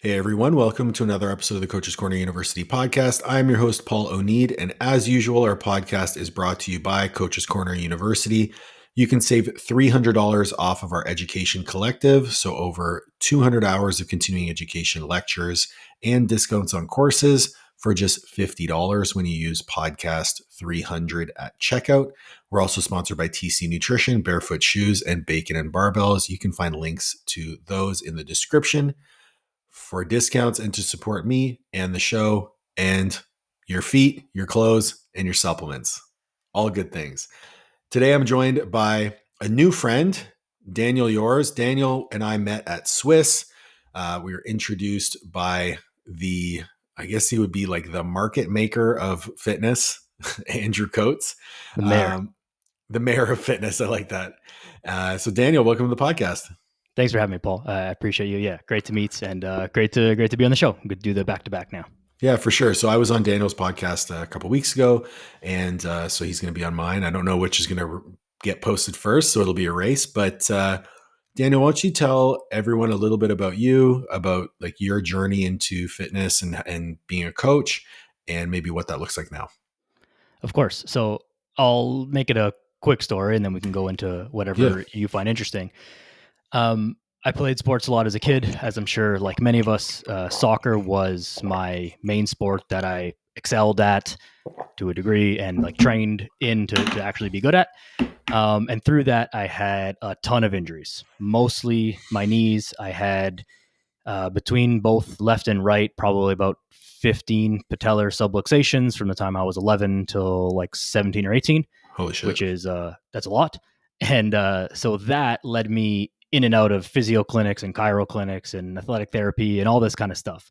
Hey everyone, welcome to another episode of the Coach's Corner University podcast. I'm your host, Paul O'Neid, and as usual, our podcast is brought to you by Coach's Corner University. You can save $300 off of our education collective, so over 200 hours of continuing education lectures and discounts on courses for just $50 when you use podcast 300 at checkout. We're also sponsored by TC Nutrition, Barefoot Shoes, and Bacon and Barbells. You can find links to those in the description for discounts and to support me and the show and your feet, your clothes, and your supplements. All good things. Today, I'm joined by a new friend, Daniel Yores. Daniel and I met at SWIS. We were introduced by I guess he would be like the market maker of fitness, Andrew Coates. The mayor. The mayor of fitness. I like that. So Daniel, welcome to the podcast. Thanks for having me, Paul. I appreciate you. Yeah, great to meet and great to be on the show. Good to do the back-to-back now. Yeah, for sure. So I was on Daniel's podcast a couple weeks ago, and so he's going to be on mine. I don't know which is going to get posted first, so it'll be a race. But Daniel, why don't you tell everyone a little bit about you, about like your journey into fitness and being a coach, and maybe what that looks like now. Of course. So I'll make it a quick story, and then we can go into whatever you find interesting. I played sports a lot as a kid, as I'm sure like many of us. Soccer was my main sport that I excelled at to a degree and like trained in to actually be good at. And through that, I had a ton of injuries, mostly my knees. I had between both left and right, probably about 15 patellar subluxations from the time I was 11 till like 17 or 18. Holy shit. Which is, that's a lot. And so that led me in and out of physio clinics and chiro clinics and athletic therapy and all this kind of stuff.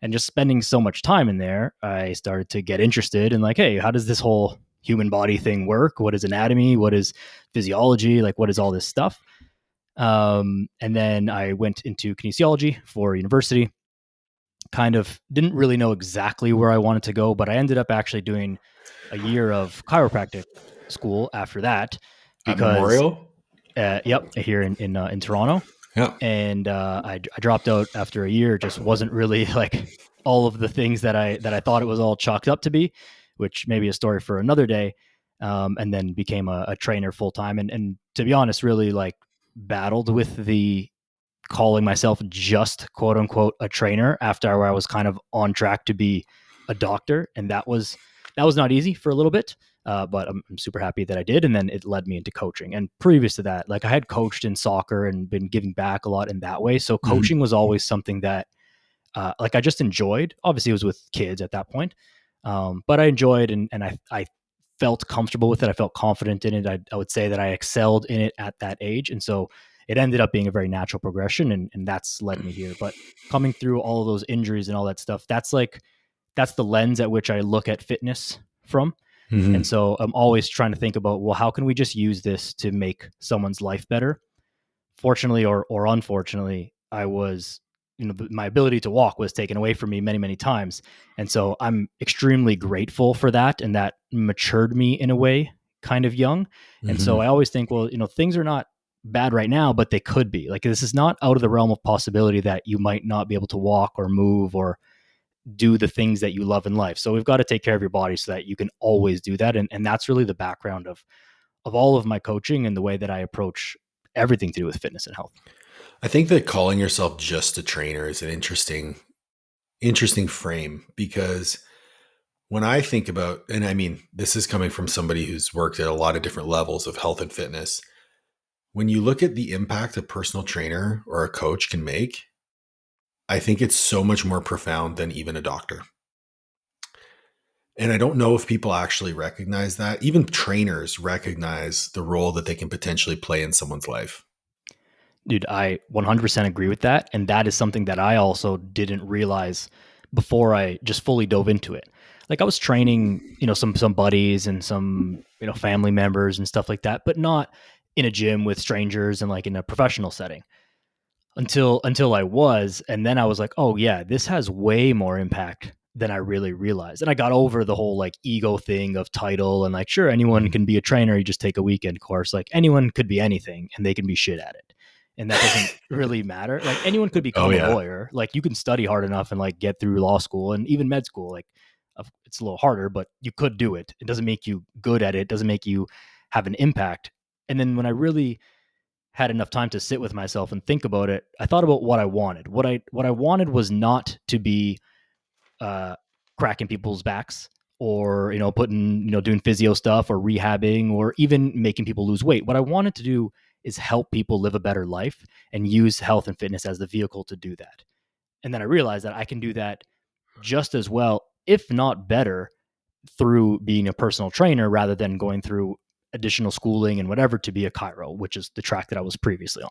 And just spending so much time in there, I started to get interested in like, hey, how does this whole human body thing work? What is anatomy? What is physiology? Like, what is all this stuff? And then I went into kinesiology for university. Kind of didn't really know exactly where I wanted to go, but I ended up actually doing a year of chiropractic school after that. Because, at Memorial? Yep, here in Toronto. Yeah. And I dropped out after a year. Just wasn't really like all of the things that I thought it was all chalked up to be, which may be a story for another day. And then became a trainer full time. And to be honest, really like battled with the calling myself just quote unquote a trainer after I was kind of on track to be a doctor. And that was not easy for a little bit. But I'm super happy that I did. And then it led me into coaching. And previous to that, like I had coached in soccer and been giving back a lot in that way. So coaching was always something that like I just enjoyed. Obviously it was with kids at that point. But I enjoyed and I felt comfortable with it. I felt confident in it. I would say that I excelled in it at that age. And so it ended up being a very natural progression and that's led me here. But coming through all of those injuries and all that stuff, that's the lens at which I look at fitness from. Mm-hmm. And so I'm always trying to think about, well, how can we just use this to make someone's life better? Fortunately or unfortunately, I was, my ability to walk was taken away from me many, many times. And so I'm extremely grateful for that. And that matured me in a way kind of young. And mm-hmm. so I always think, well, things are not bad right now, but they could be. Like, this is not out of the realm of possibility that you might not be able to walk or move or do the things that you love in life. So we've got to take care of your body so that you can always do that. And that's really the background of all of my coaching and the way that I approach everything to do with fitness and health. I think that calling yourself just a trainer is an interesting frame, because when I think about, and I mean, this is coming from somebody who's worked at a lot of different levels of health and fitness. When you look at the impact a personal trainer or a coach can make, I think it's so much more profound than even a doctor. And I don't know if people actually recognize that. Even trainers recognize the role that they can potentially play in someone's life. Dude, I 100% agree with that. And that is something that I also didn't realize before I just fully dove into it. Like I was training, some buddies and some, family members and stuff like that, but not in a gym with strangers and like in a professional setting. Until I was, and then I was like, oh yeah, this has way more impact than I really realized. And I got over the whole like ego thing of title and like, sure, anyone can be a trainer. You just take a weekend course. Like anyone could be anything and they can be shit at it. and that doesn't really matter. Like anyone could become a lawyer. Like you can study hard enough and like get through law school and even med school. Like it's a little harder, but you could do it. It doesn't make you good at it. It doesn't make you have an impact. And then when I really had enough time to sit with myself and think about it, I thought about what I wanted. What I wanted was not to be cracking people's backs or, putting, doing physio stuff or rehabbing or even making people lose weight. What I wanted to do is help people live a better life and use health and fitness as the vehicle to do that. And then I realized that I can do that just as well, if not better, through being a personal trainer rather than going through additional schooling and whatever to be a chiro, which is the track that I was previously on.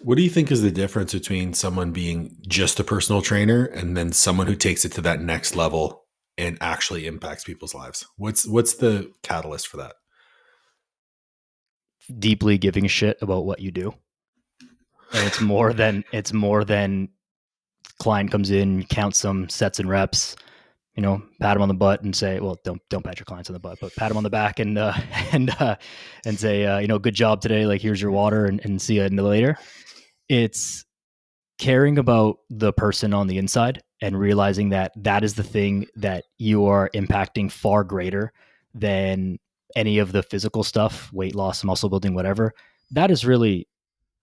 What do you think is the difference between someone being just a personal trainer and then someone who takes it to that next level and actually impacts people's lives? What's the catalyst for that? Deeply giving a shit about what you do. And it's more than client comes in, count some sets and reps, pat him on the butt and say, well, don't pat your clients on the butt, but pat him on the back and say, good job today. Like, here's your water and see you later. It's caring about the person on the inside and realizing that that is the thing that you are impacting far greater than any of the physical stuff, weight loss, muscle building, whatever. That is really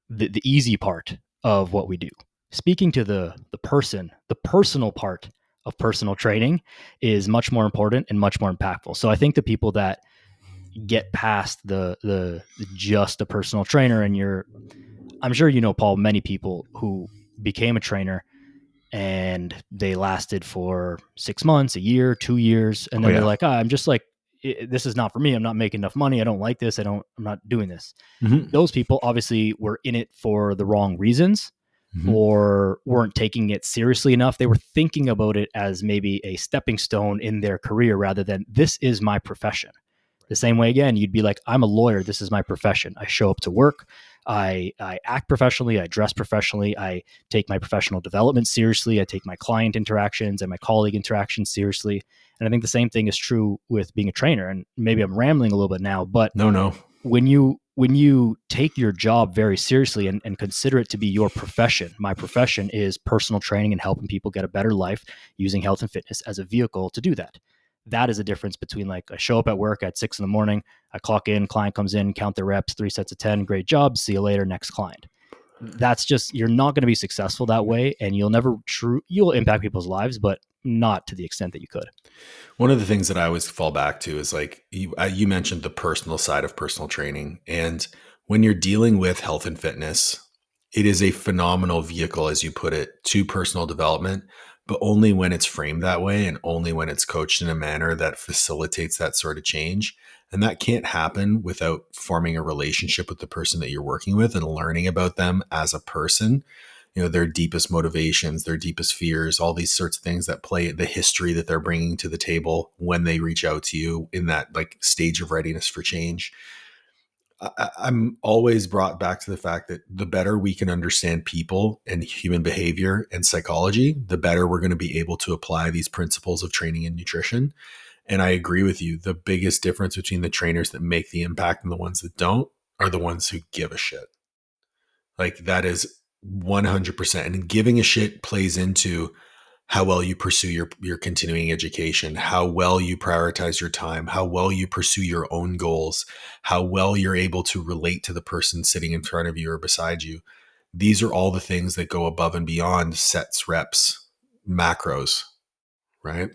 the easy part of what we do. Speaking to the person, the personal part of personal training is much more important and much more impactful. So I think the people that get past the just a personal trainer, and I'm sure Paul, many people who became a trainer and they lasted for 6 months, a year, 2 years, and then they're like, I'm just like, this is not for me. I'm not making enough money. I don't like this. I'm not doing this. Mm-hmm. Those people obviously were in it for the wrong reasons. Mm-hmm. Or weren't taking it seriously enough. They were thinking about it as maybe a stepping stone in their career rather than this is my profession. The same way, again, you'd be like, I'm a lawyer. This is my profession. I show up to work. I act professionally. I dress professionally. I take my professional development seriously. I take my client interactions and my colleague interactions seriously. And I think the same thing is true with being a trainer. And maybe I'm rambling a little bit now, but no. When you take your job very seriously and consider it to be your profession, my profession is personal training and helping people get a better life using health and fitness as a vehicle to do that. That is a difference between like I show up at work at 6 a.m, I clock in, client comes in, count their reps, 3 sets of 10, great job, see you later, next client. That's just, you're not going to be successful that way, and you'll impact people's lives, but not to the extent that you could. One of the things that I always fall back to is like you mentioned the personal side of personal training. And when you're dealing with health and fitness, it is a phenomenal vehicle, as you put it, to personal development, but only when it's framed that way and only when it's coached in a manner that facilitates that sort of change. And that can't happen without forming a relationship with the person that you're working with and learning about them as a person. Their deepest motivations, their deepest fears, all these sorts of things that play the history that they're bringing to the table when they reach out to you in that like stage of readiness for change. I'm always brought back to the fact that the better we can understand people and human behavior and psychology, the better we're going to be able to apply these principles of training and nutrition. And I agree with you. The biggest difference between the trainers that make the impact and the ones that don't are the ones who give a shit. Like that is 100%. And giving a shit plays into how well you pursue your continuing education, how well you prioritize your time, how well you pursue your own goals, how well you're able to relate to the person sitting in front of you or beside you. These are all the things that go above and beyond sets, reps, macros, right?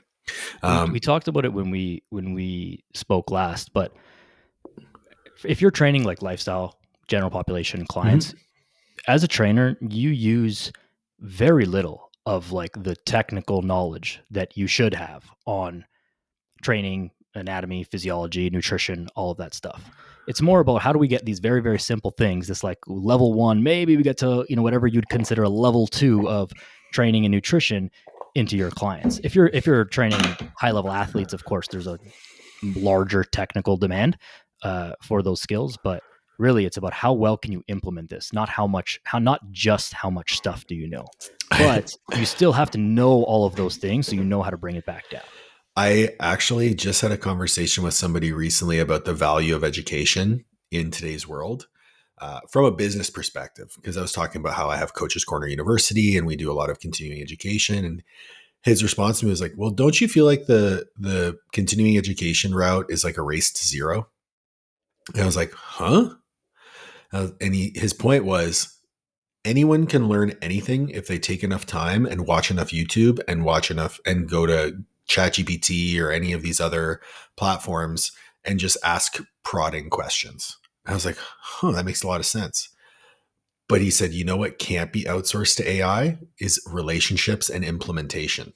We talked about it when we spoke last, but if you're training like lifestyle, general population clients, mm-hmm. As a trainer, you use very little of like the technical knowledge that you should have on training, anatomy, physiology, nutrition, all of that stuff. It's more about how do we get these very, very simple things. This like level 1, maybe we get to, whatever you'd consider a level 2 of training and nutrition into your clients. If you're training high level athletes, of course, there's a larger technical demand for those skills, but really it's about how well can you implement this, not just how much stuff do you know, but you still have to know all of those things so you know how to bring it back down. I actually just had a conversation with somebody recently about the value of education in today's world. from a business perspective, because I was talking about how I have Coaches Corner University and we do a lot of continuing education. And his response to me was like, well, don't you feel like the continuing education route is like a race to zero? And I was like, huh? And his point was, anyone can learn anything if they take enough time and watch enough YouTube and watch enough and go to ChatGPT or any of these other platforms and just ask prodding questions. I was like, huh, that makes a lot of sense. But he said, you know what can't be outsourced to AI is relationships and implementation.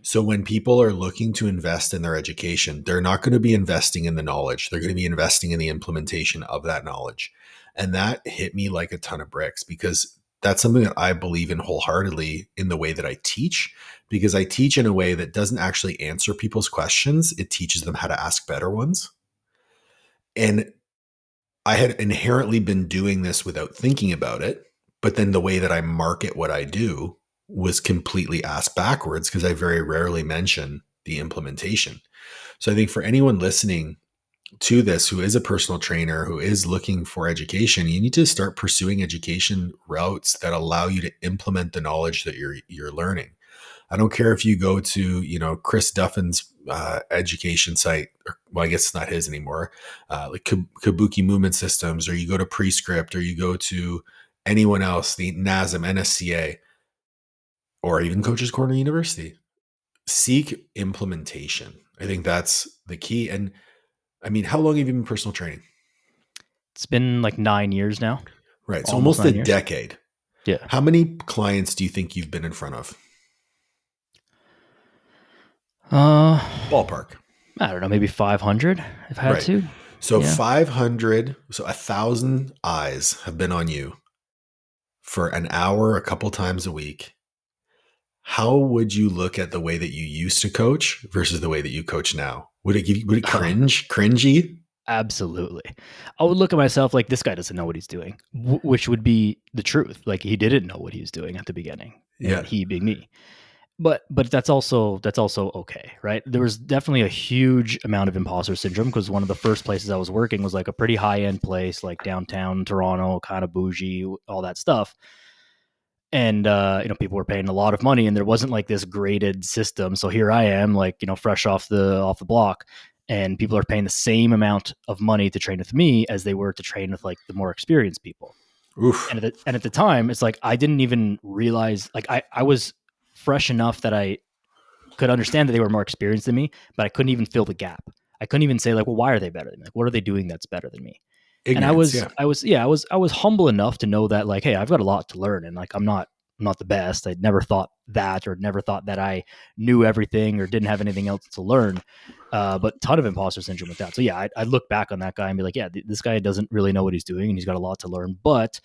So when people are looking to invest in their education, they're not going to be investing in the knowledge. They're going to be investing in the implementation of that knowledge. And that hit me like a ton of bricks, because that's something that I believe in wholeheartedly in the way that I teach, because I teach in a way that doesn't actually answer people's questions. It teaches them how to ask better ones. And I had inherently been doing this without thinking about it. But then the way that I market what I do was completely ass backwards, because I very rarely mention the implementation. So I think for anyone listening to this who is a personal trainer, who is looking for education, you need to start pursuing education routes that allow you to implement the knowledge that you're learning. I don't care if you go to, Chris Duffin's education site, or, well, I guess it's not his anymore, like Kabuki Movement Systems, or you go to Prescript, or you go to anyone else, the NASM, NSCA, or even Coaches Corner University. Seek implementation. I think that's the key. And I mean, how long have you been personal training? It's been like 9 years now. Right. So almost a decade. Yeah. How many clients do you think you've been in front of? Ballpark. I don't know, maybe 500 if I had to. So 500, so 1,000 eyes have been on you for an hour, a couple times a week. How would you look at the way that you used to coach versus the way that you coach now? Would it cringy? Absolutely. I would look at myself like, this guy doesn't know what he's doing, which would be the truth. Like, he didn't know what he was doing at the beginning. And he being me. But that's also okay, right? There was definitely a huge amount of imposter syndrome, because one of the first places I was working was like a pretty high end place, like downtown Toronto, kind of bougie, all that stuff. And people were paying a lot of money, and there wasn't like this graded system. So here I am, like, fresh off the block, and people are paying the same amount of money to train with me as they were to train with like the more experienced people. Oof. And at the time, it's like I didn't even realize, like I was fresh enough that I could understand that they were more experienced than me, but I couldn't even fill the gap. I couldn't even say like, well, why are they better than me? Like, what are they doing that's better than me? Ignorance, and I was humble enough to know that, like, hey, I've got a lot to learn, and like I'm not the best. I'd never thought that, or never thought that I knew everything or didn't have anything else to learn. But ton of imposter syndrome with that. So yeah, I'd look back on that guy and be like, yeah, this guy doesn't really know what he's doing, and he's got a lot to learn. But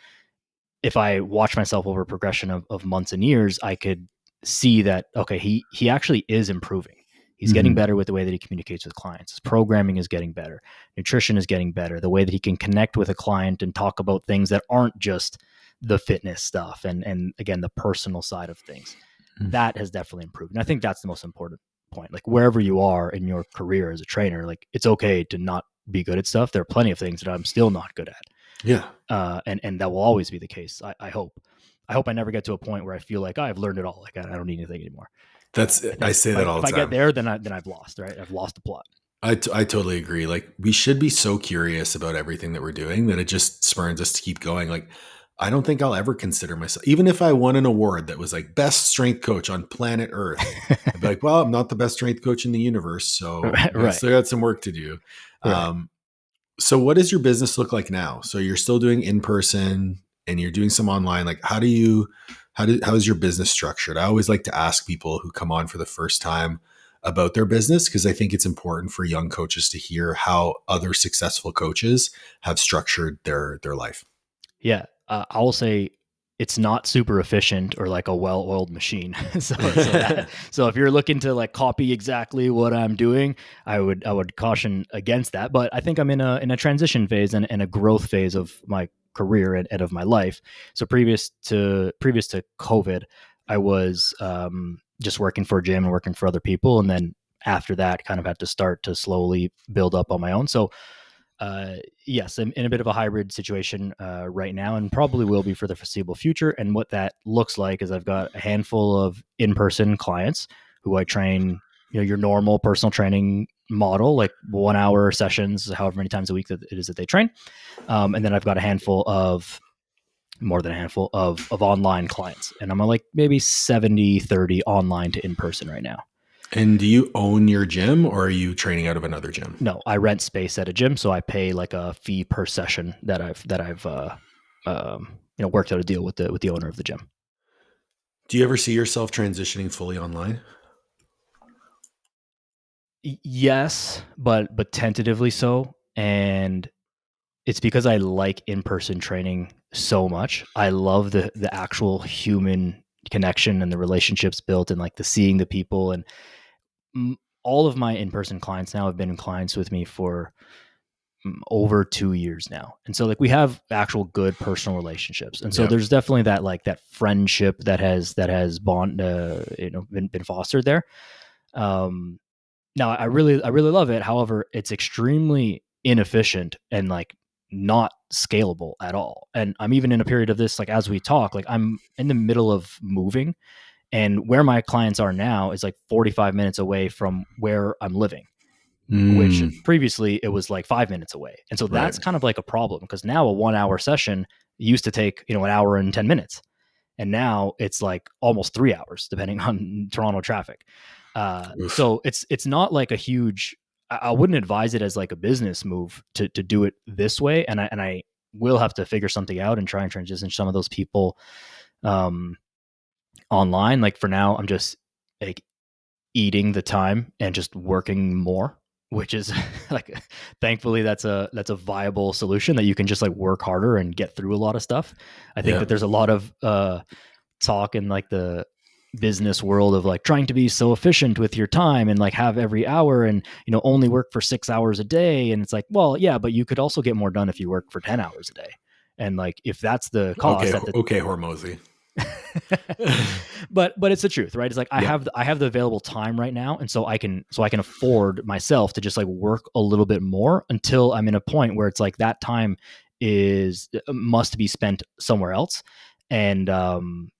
if I watch myself over a progression of months and years, I could see that, okay, he actually is improving. He's getting better with the way that he communicates with clients. His programming is getting better. Nutrition is getting better. The way that he can connect with a client and talk about things that aren't just the fitness stuff and again, the personal side of things. That has definitely improved. And I think that's the most important point. Like, wherever you are in your career as a trainer, like, it's okay to not be good at stuff. There are plenty of things that I'm still not good at. Yeah. And that will always be the case. I hope I never get to a point where I feel like, I've learned it all. Like, I don't need anything anymore. I say that all the time. If I get there, then I've lost, right? I've lost the plot. I totally agree. Like, we should be so curious about everything that we're doing that it just spurns us to keep going. Like, I don't think I'll ever consider myself, even if I won an award that was like best strength coach on planet Earth, I'd be like, well, I'm not the best strength coach in the universe. So I still got some work to do. Right. So what does your business look like now? So you're still doing in-person and you're doing some online. Like, how is your business structured? I always like to ask people who come on for the first time about their business, because I think it's important for young coaches to hear how other successful coaches have structured their life. Yeah. I will say it's not super efficient or like a well-oiled machine. So if you're looking to like copy exactly what I'm doing, I would caution against that. But I think I'm in a transition phase and a growth phase of my career and of my life. So previous to COVID, I was just working for a gym and working for other people, and then after that, kind of had to start to slowly build up on my own. So Yes, I'm in a bit of a hybrid situation right now, and probably will be for the foreseeable future. And what that looks like is I've got a handful of in-person clients who I train, your normal personal training model, like 1 hour sessions, however many times a week that it is that they train. And then I've got a handful of more than a handful of online clients, and I'm like maybe 70-30 online to in-person right now. And do you own your gym, or are you training out of another gym? No, I rent space at a gym, so I pay like a fee per session that I've worked out a deal with the owner of the gym. Do you ever see yourself transitioning fully online? Yes, but tentatively so, and it's because I like in-person training so much. I love the actual human connection and the relationships built, and like the seeing the people. And all of my in-person clients now have been clients with me for over 2 years now. And so like we have actual good personal relationships. And so Yep. there's definitely that friendship that has been fostered there. Now I really love it. However, it's extremely inefficient and like not scalable at all. And I'm even in a period of this, like as we talk, like I'm in the middle of moving, and where my clients are now is like 45 minutes away from where I'm living, which previously it was like 5 minutes away. And so that's Right. kind of like a problem, because now a 1 hour session used to take, an hour and 10 minutes. And now it's like almost 3 hours, depending on Toronto traffic. So it's not like a huge, I wouldn't advise it as like a business move to do it this way. And I will have to figure something out and try and transition some of those people online. Like for now, I'm just like eating the time and just working more, which is like, thankfully that's a viable solution, that you can just like work harder and get through a lot of stuff. I think that there's a lot of talk in like the business world of like trying to be so efficient with your time and like have every hour and only work for 6 hours a day. And it's like, well, yeah, but you could also get more done if you work for 10 hours a day. And like if that's the cost at the Okay, Hormozy. but it's the truth, right? It's like I have the available time right now, and so I can afford myself to just like work a little bit more until I'm in a point where it's like that time must be spent somewhere else. And then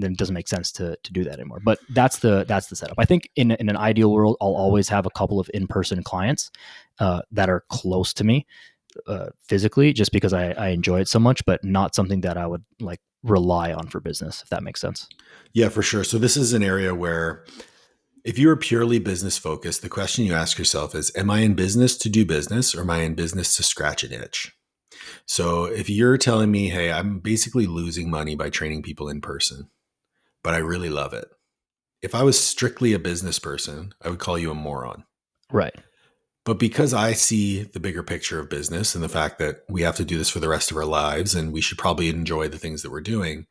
it doesn't make sense to do that anymore. But that's the setup. I think in an ideal world, I'll always have a couple of in-person clients that are close to me physically, just because I enjoy it so much, but not something that I would like rely on for business, if that makes sense. Yeah, for sure. So this is an area where if you are purely business focused, the question you ask yourself is, am I in business to do business, or am I in business to scratch an itch? So if you're telling me, hey, I'm basically losing money by training people in person, but I really love it. If I was strictly a business person, I would call you a moron. Right. But because I see the bigger picture of business and the fact that we have to do this for the rest of our lives and we should probably enjoy the things that we're doing,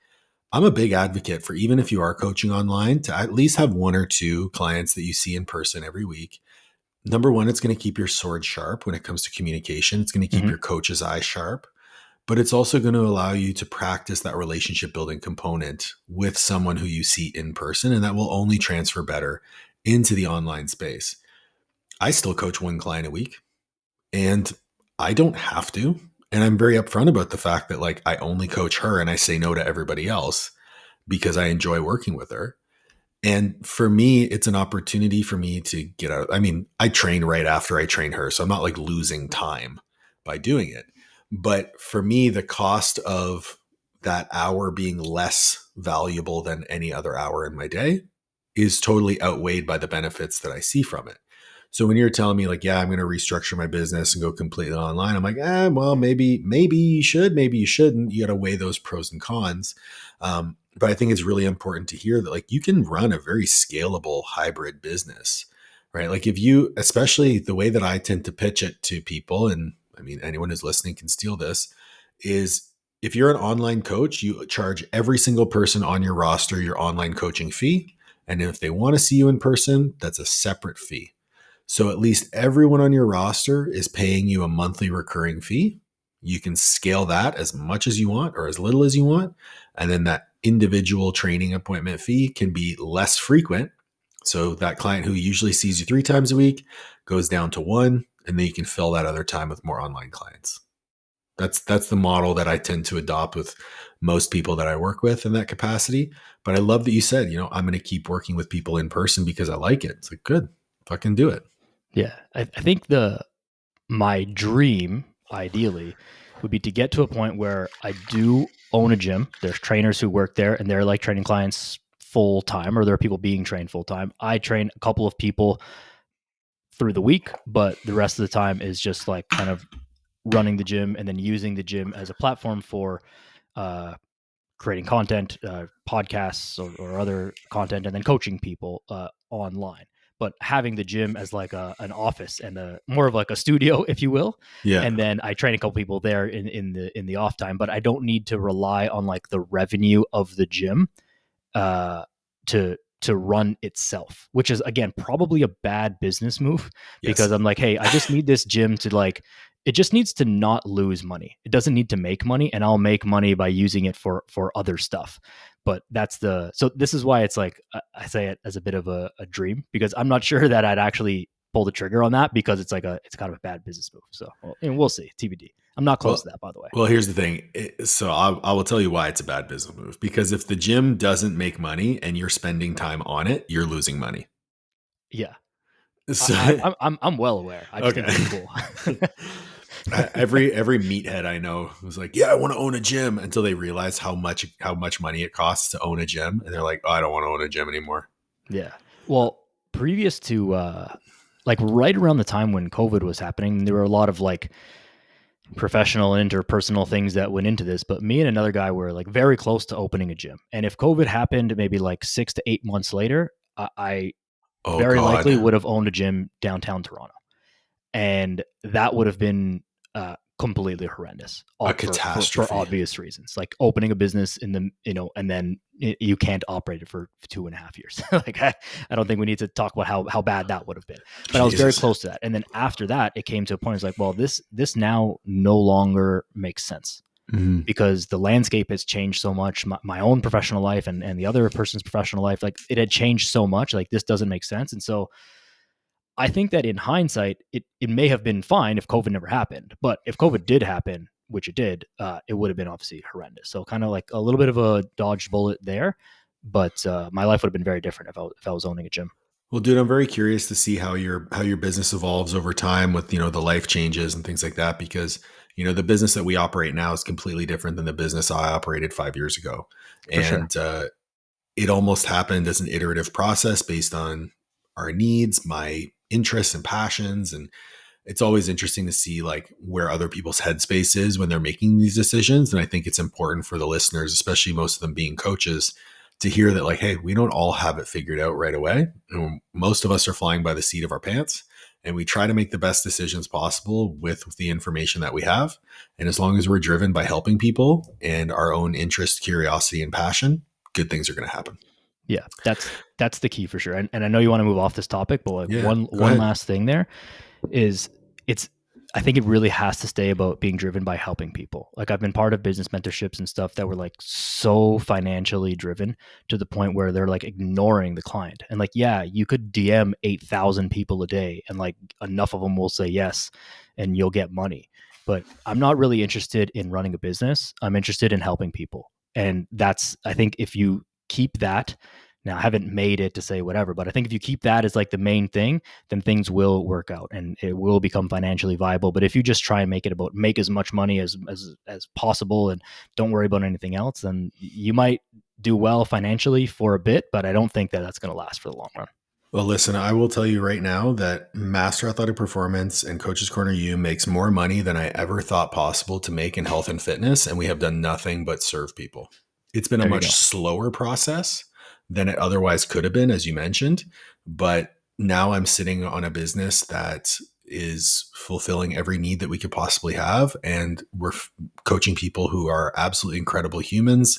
I'm a big advocate for, even if you are coaching online, to at least have one or two clients that you see in person every week. Number one, it's going to keep your sword sharp when it comes to communication. It's going to keep your coach's eye sharp, but it's also going to allow you to practice that relationship building component with someone who you see in person, and that will only transfer better into the online space. I still coach one client a week, and I don't have to. And I'm very upfront about the fact that like I only coach her and I say no to everybody else because I enjoy working with her. And for me, it's an opportunity for me to get out. I mean, I train right after I train her, so I'm not like losing time by doing it. But for me, the cost of that hour being less valuable than any other hour in my day is totally outweighed by the benefits that I see from it. So when you're telling me like, yeah, I'm going to restructure my business and go completely online, I'm like, well, maybe you should, maybe you shouldn't. You got to weigh those pros and cons. But I think it's really important to hear that like you can run a very scalable hybrid business, right? Like if you, especially the way that I tend to pitch it to people, and I mean, anyone who's listening can steal this, is if you're an online coach, you charge every single person on your roster your online coaching fee. And if they want to see you in person, that's a separate fee. So at least everyone on your roster is paying you a monthly recurring fee. You can scale that as much as you want or as little as you want. And then that individual training appointment fee can be less frequent. So that client who usually sees you 3 times a week goes down to 1. and then you can fill that other time with more online clients. That's the model that I tend to adopt with most people that I work with in that capacity. But I love that you said, I'm going to keep working with people in person because I like it. It's like, good, fucking do it. Yeah. I think my dream, ideally, would be to get to a point where I do own a gym. There's trainers who work there and they're like training clients full time, or there are people being trained full time. I train a couple of people through the week, but the rest of the time is just like kind of running the gym and then using the gym as a platform for creating content, podcasts or other content, and then coaching people online. But having the gym as like an office and more of like a studio, if you will. Yeah. And then I train a couple people there in the off time, but I don't need to rely on like the revenue of the gym to run itself, which is again probably a bad business move. Yes. Because I'm like, hey, I just need this gym to like, it just needs to not lose money. It doesn't need to make money, and I'll make money by using it for other stuff. But so this is why it's like, I say it as a bit of a dream, because I'm not sure that I'd actually pull the trigger on that, because it's it's kind of a bad business move. So we'll see, TBD. I'm not close to that, by the way. Well, here's the thing. So I will tell you why it's a bad business move, because if the gym doesn't make money and you're spending time on it, you're losing money. Yeah. So, I'm well aware. I just think it's cool. every meathead I know was like, yeah, I want to own a gym, until they realize how much money it costs to own a gym. And they're like, oh, I don't want to own a gym anymore. Yeah. Well, previous to like right around the time when COVID was happening, there were a lot of like professional and interpersonal things that went into this, but me and another guy were like very close to opening a gym. And if COVID happened maybe like 6 to 8 months later, I likely would have owned a gym downtown Toronto. And that would have been completely horrendous. A catastrophe. For obvious reasons. Like opening a business in the, and then you can't operate it for 2.5 years. Like I don't think we need to talk about how bad that would have been. But Jesus. I was very close to that. And then after that, it came to a point, it's like, well, this now no longer makes sense. Mm-hmm. Because the landscape has changed so much. My own professional life and the other person's professional life, like it had changed so much. Like this doesn't make sense. And so I think that in hindsight, it may have been fine if COVID never happened. But if COVID did happen, which it did, it would have been obviously horrendous. So kind of like a little bit of a dodged bullet there. But my life would have been very different if I was owning a gym. Well, dude, I'm very curious to see how your business evolves over time with, the life changes and things like that, because, the business that we operate now is completely different than the business I operated 5 years ago. And it almost happened as an iterative process based on our needs, my interests and passions. And it's always interesting to see like where other people's headspace is when they're making these decisions. And I think it's important for the listeners, especially most of them being coaches, to hear that like, hey, we don't all have it figured out right away. And most of us are flying by the seat of our pants, and we try to make the best decisions possible with the information that we have. And as long as we're driven by helping people and our own interest, curiosity, and passion, good things are going to happen. Yeah, that's the key for sure. And I know you want to move off this topic, but like one last thing there is I think it really has to stay about being driven by helping people. Like I've been part of business mentorships and stuff that were like so financially driven to the point where they're like ignoring the client. And like, yeah, you could DM 8,000 people a day and like enough of them will say yes and you'll get money. But I'm not really interested in running a business. I'm interested in helping people. And I think if you keep that, now I haven't made it to say whatever, but I think if you keep that as like the main thing, then things will work out and it will become financially viable. But if you just try and make it about make as much money as possible and don't worry about anything else, then you might do well financially for a bit, but I don't think that that's going to last for the long run. Well, listen, I will tell you right now that Master Athletic Performance and Coach's Corner U makes more money than I ever thought possible to make in health and fitness. And we have done nothing but serve people. It's been a much slower process than it otherwise could have been, as you mentioned. But now I'm sitting on a business that is fulfilling every need that we could possibly have. And we're coaching people who are absolutely incredible humans.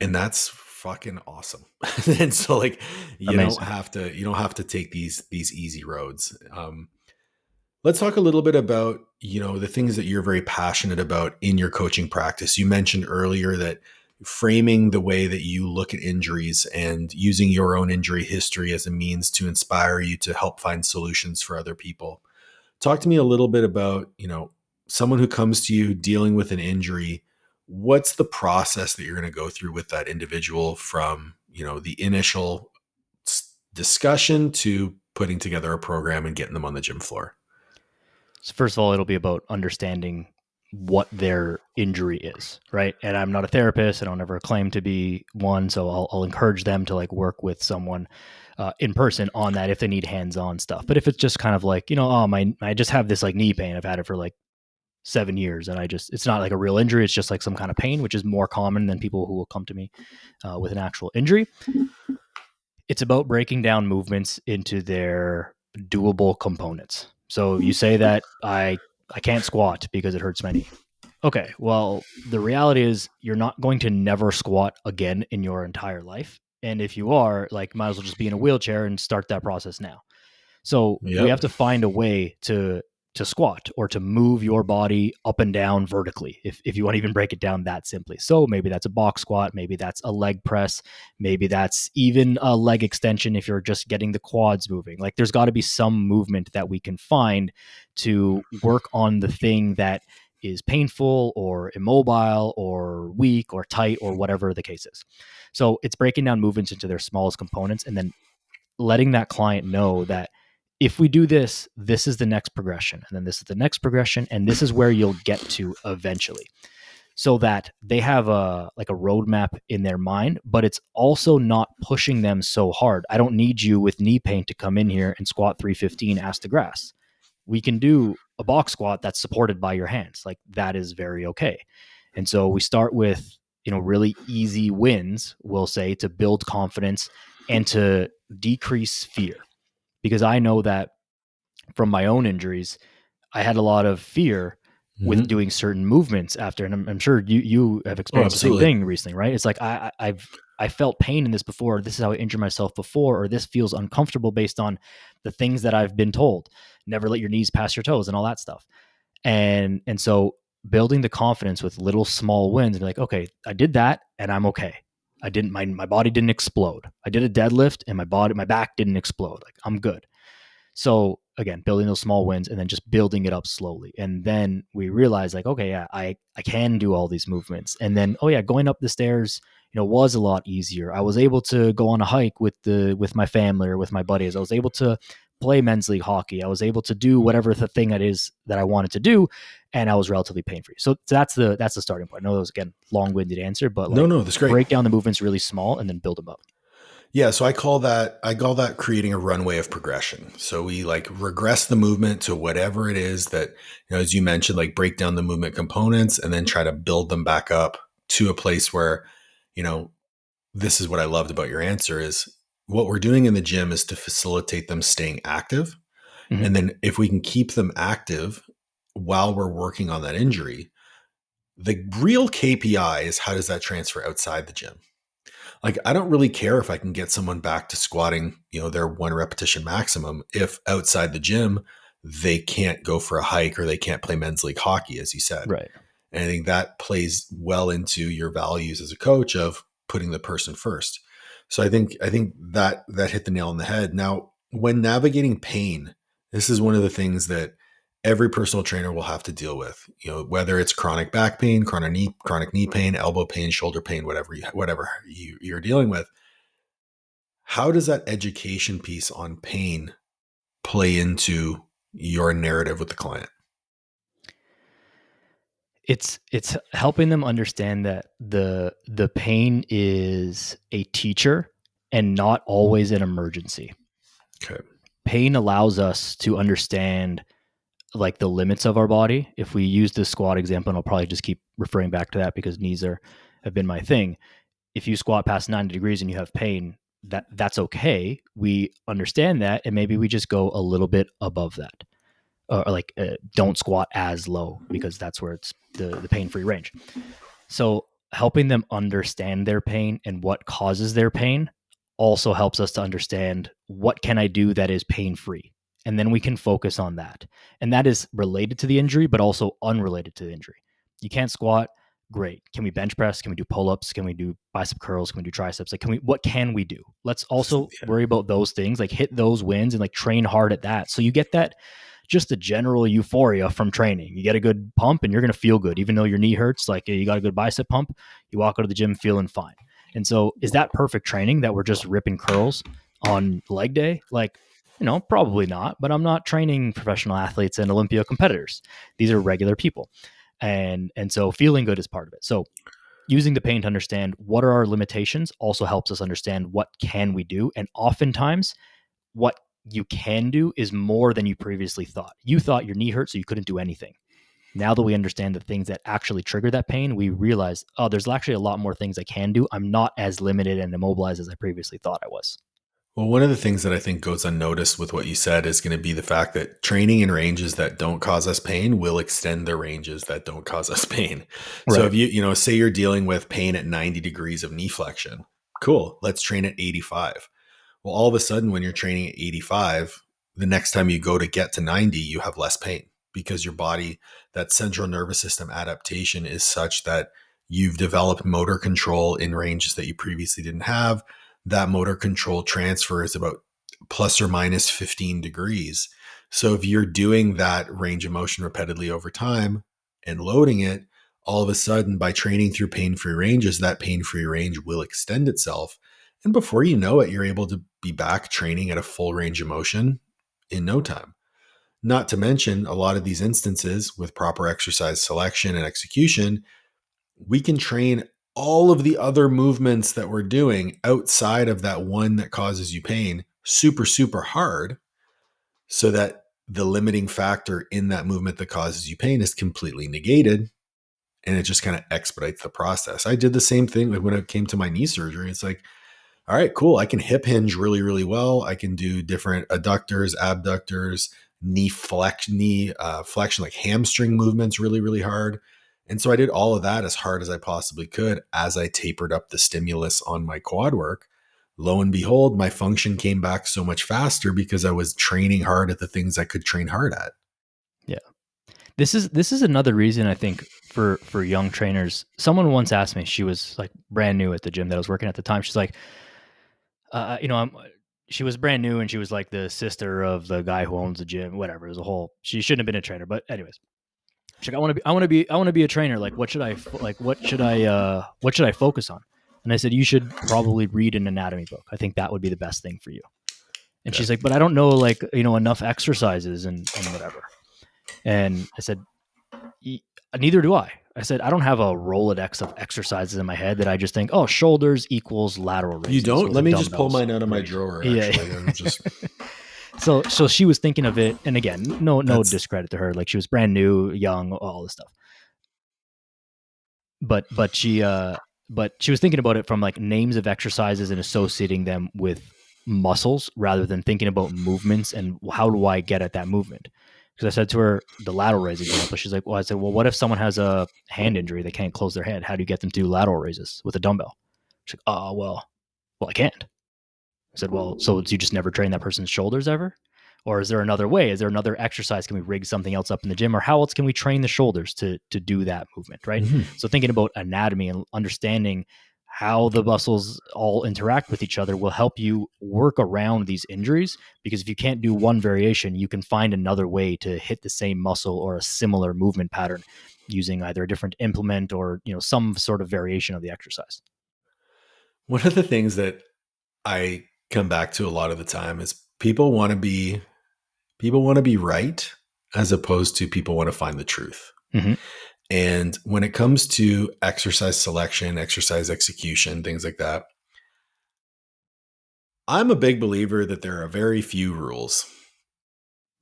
And that's fucking awesome. And so like, you don't have to take these easy roads. Let's talk a little bit about, the things that you're very passionate about in your coaching practice. You mentioned earlier that framing the way that you look at injuries and using your own injury history as a means to inspire you to help find solutions for other people. Talk to me a little bit about, someone who comes to you dealing with an injury. What's the process that you're going to go through with that individual from, the initial discussion to putting together a program and getting them on the gym floor? So first of all, it'll be about understanding what their injury is, right? And I'm not a therapist. I don't ever claim to be one. So I'll encourage them to like work with someone in person on that if they need hands-on stuff. But if it's just kind of like, I just have this like knee pain. I've had it for like 7 years and it's not like a real injury. It's just like some kind of pain, which is more common than people who will come to me with an actual injury. It's about breaking down movements into their doable components. So you say that I can't squat because it hurts my knee. Okay, well, the reality is you're not going to never squat again in your entire life. And if you are, like, might as well just be in a wheelchair and start that process now. So we have to find a way to squat or to move your body up and down vertically, if you want to even break it down that simply. So maybe that's a box squat, maybe that's a leg press, maybe that's even a leg extension if you're just getting the quads moving. Like there's got to be some movement that we can find to work on the thing that is painful or immobile or weak or tight or whatever the case is. So it's breaking down movements into their smallest components and then letting that client know that if we do this, this is the next progression, and then this is the next progression, and this is where you'll get to eventually, so that they have a roadmap in their mind, but it's also not pushing them so hard. I don't need you with knee pain to come in here and squat 315 ass to grass. We can do a box squat that's supported by your hands. Like that is very okay. And so we start with, really easy wins, we'll say, to build confidence and to decrease fear. Because I know that from my own injuries, I had a lot of fear with doing certain movements after, and I'm sure you have experienced the same thing recently, right? It's like I felt pain in this before. This is how I injured myself before, or this feels uncomfortable based on the things that I've been told. Never let your knees pass your toes and all that stuff. And so building the confidence with little small wins and be like, okay, I did that and I'm okay. I didn't, my body didn't explode. I did a deadlift and my back didn't explode. Like I'm good. So again, building those small wins and then just building it up slowly. And then we realize like, okay, yeah, I can do all these movements. And then, oh yeah, going up the stairs, was a lot easier. I was able to go on a hike with my family or with my buddies. I was able to play men's league hockey. I was able to do whatever the thing it is that I wanted to do. And I was relatively pain-free. So that's the starting point. I know that was, again, long-winded answer, but like, no, that's great. Break down the movements really small and then build them up. Yeah. So I call that creating a runway of progression. So we like regress the movement to whatever it is that, as you mentioned, like break down the movement components and then try to build them back up to a place where, this is what I loved about your answer is what we're doing in the gym is to facilitate them staying active. Mm-hmm. And then if we can keep them active while we're working on that injury, the real KPI is how does that transfer outside the gym? Like, I don't really care if I can get someone back to squatting, their 1 repetition maximum, if outside the gym, they can't go for a hike or they can't play men's league hockey, as you said. Right. And I think that plays well into your values as a coach of putting the person first. So I think that hit the nail on the head. Now, when navigating pain, this is one of the things that every personal trainer will have to deal with, whether it's chronic back pain, chronic knee pain, elbow pain, shoulder pain, whatever you're dealing with. How does that education piece on pain play into your narrative with the client? It's helping them understand that the pain is a teacher and not always an emergency. Okay. Pain allows us to understand like the limits of our body. If we use the squat example, and I'll probably just keep referring back to that because knees have been my thing. If you squat past 90 degrees and you have pain, that's okay. We understand that, and maybe we just go a little bit above that. Or don't squat as low because that's where it's the pain-free range. So helping them understand their pain and what causes their pain also helps us to understand what can I do that is pain-free. And then we can focus on that. And that is related to the injury, but also unrelated to the injury. You can't squat. Great. Can we bench press? Can we do pull-ups? Can we do bicep curls? Can we do triceps? Like, what can we do? Let's also worry about those things, like hit those wins and like train hard at that. So you get that just the general euphoria from training. You get a good pump and you're going to feel good, even though your knee hurts. Like you got a good bicep pump, you walk out of the gym feeling fine. And so is that perfect training that we're just ripping curls on leg day? Like, probably not, but I'm not training professional athletes and Olympia competitors. These are regular people. And so feeling good is part of it. So using the pain to understand what are our limitations also helps us understand what can we do. And oftentimes what you can do is more than you previously thought. You thought your knee hurt, so you couldn't do anything. Now that we understand the things that actually trigger that pain, we realize, oh, there's actually a lot more things I can do. I'm not as limited and immobilized as I previously thought I was. Well, one of the things that I think goes unnoticed with what you said is going to be the fact that training in ranges that don't cause us pain will extend the ranges that don't cause us pain. Right. So if say you're dealing with pain at 90 degrees of knee flexion, cool, let's train at 85. Well, all of a sudden when you're training at 85, the next time you go to get to 90, you have less pain because your body, that central nervous system adaptation is such that you've developed motor control in ranges that you previously didn't have. That motor control transfer is about plus or minus 15 degrees. So if you're doing that range of motion repeatedly over time and loading it, all of a sudden by training through pain-free ranges, that pain-free range will extend itself. And before you know it, you're able to be back training at a full range of motion in no time. Not to mention a lot of these instances with proper exercise selection and execution, we can train all of the other movements that we're doing outside of that one that causes you pain super, super hard so that the limiting factor in that movement that causes you pain is completely negated. And it just kind of expedites the process. I did the same thing when it came to my knee surgery. It's like, all right, cool. I can hip hinge really, really well. I can do different adductors, abductors, knee flexion, like hamstring movements really, really hard. And so I did all of that as hard as I possibly could as I tapered up the stimulus on my quad work. Lo and behold, my function came back so much faster because I was training hard at the things I could train hard at. Yeah. This is another reason I think for young trainers. Someone once asked me, she was like brand new at the gym that I was working at the time. She's like, she was brand new and she was like the sister of the guy who owns the gym, whatever. It was she shouldn't have been a trainer, but anyways, she's like, I want to be a trainer. Like, what should I focus on? And I said, you should probably read an anatomy book. I think that would be the best thing for you. And she's like, but I don't know, enough exercises and whatever. And I said, neither do I. I said, I don't have a Rolodex of exercises in my head that I just think, oh, shoulders equals lateral raises. You don't? Let me just pull mine out of my drawer. Actually. Yeah. Just... So she was thinking of it. And again, no discredit to her. Like she was brand new, young, all this stuff. But she was thinking about it from like names of exercises and associating them with muscles rather than thinking about movements and how do I get at that movement? Because I said to her, the lateral raise example, she's like, well, I said, well, what if someone has a hand injury? They can't close their hand. How do you get them to do lateral raises with a dumbbell? She's like, oh, well, I can't. I said, well, so do you just never train that person's shoulders ever? Or is there another way? Is there another exercise? Can we rig something else up in the gym? Or how else can we train the shoulders to do that movement, right? Mm-hmm. So thinking about anatomy and understanding how the muscles all interact with each other will help you work around these injuries, because if you can't do one variation, you can find another way to hit the same muscle or a similar movement pattern using either a different implement or some sort of variation of the exercise. One of the things that I come back to a lot of the time is people want to be right as opposed to people want to find the truth. Mm-hmm. And when it comes to exercise selection, exercise execution, things like that, I'm a big believer that there are very few rules.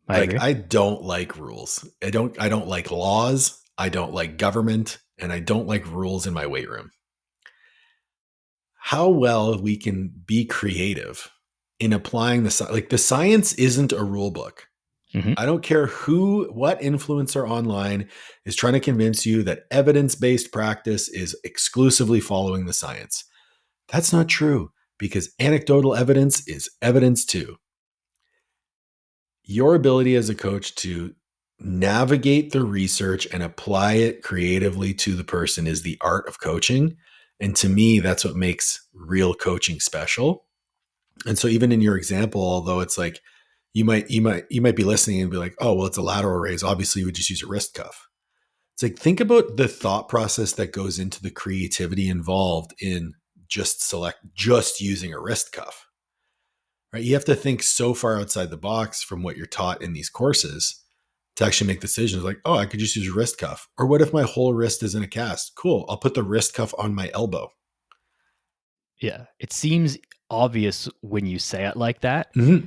I don't like rules. I don't like laws. I don't like government, and I don't like rules in my weight room. How well we can be creative in applying the science isn't a rule book. Mm-hmm. I don't care what influencer online is trying to convince you that evidence-based practice is exclusively following the science. That's not true, because anecdotal evidence is evidence too. Your ability as a coach to navigate the research and apply it creatively to the person is the art of coaching. And to me, that's what makes real coaching special. And so even in your example, although it's like, you might be listening and be like, oh, well, it's a lateral raise. Obviously, you would just use a wrist cuff. It's like, think about the thought process that goes into the creativity involved in just using a wrist cuff, right? You have to think so far outside the box from what you're taught in these courses to actually make decisions like, oh, I could just use a wrist cuff. Or what if my whole wrist is in a cast? Cool. I'll put the wrist cuff on my elbow. Yeah. It seems obvious when you say it like that, Mm-hmm.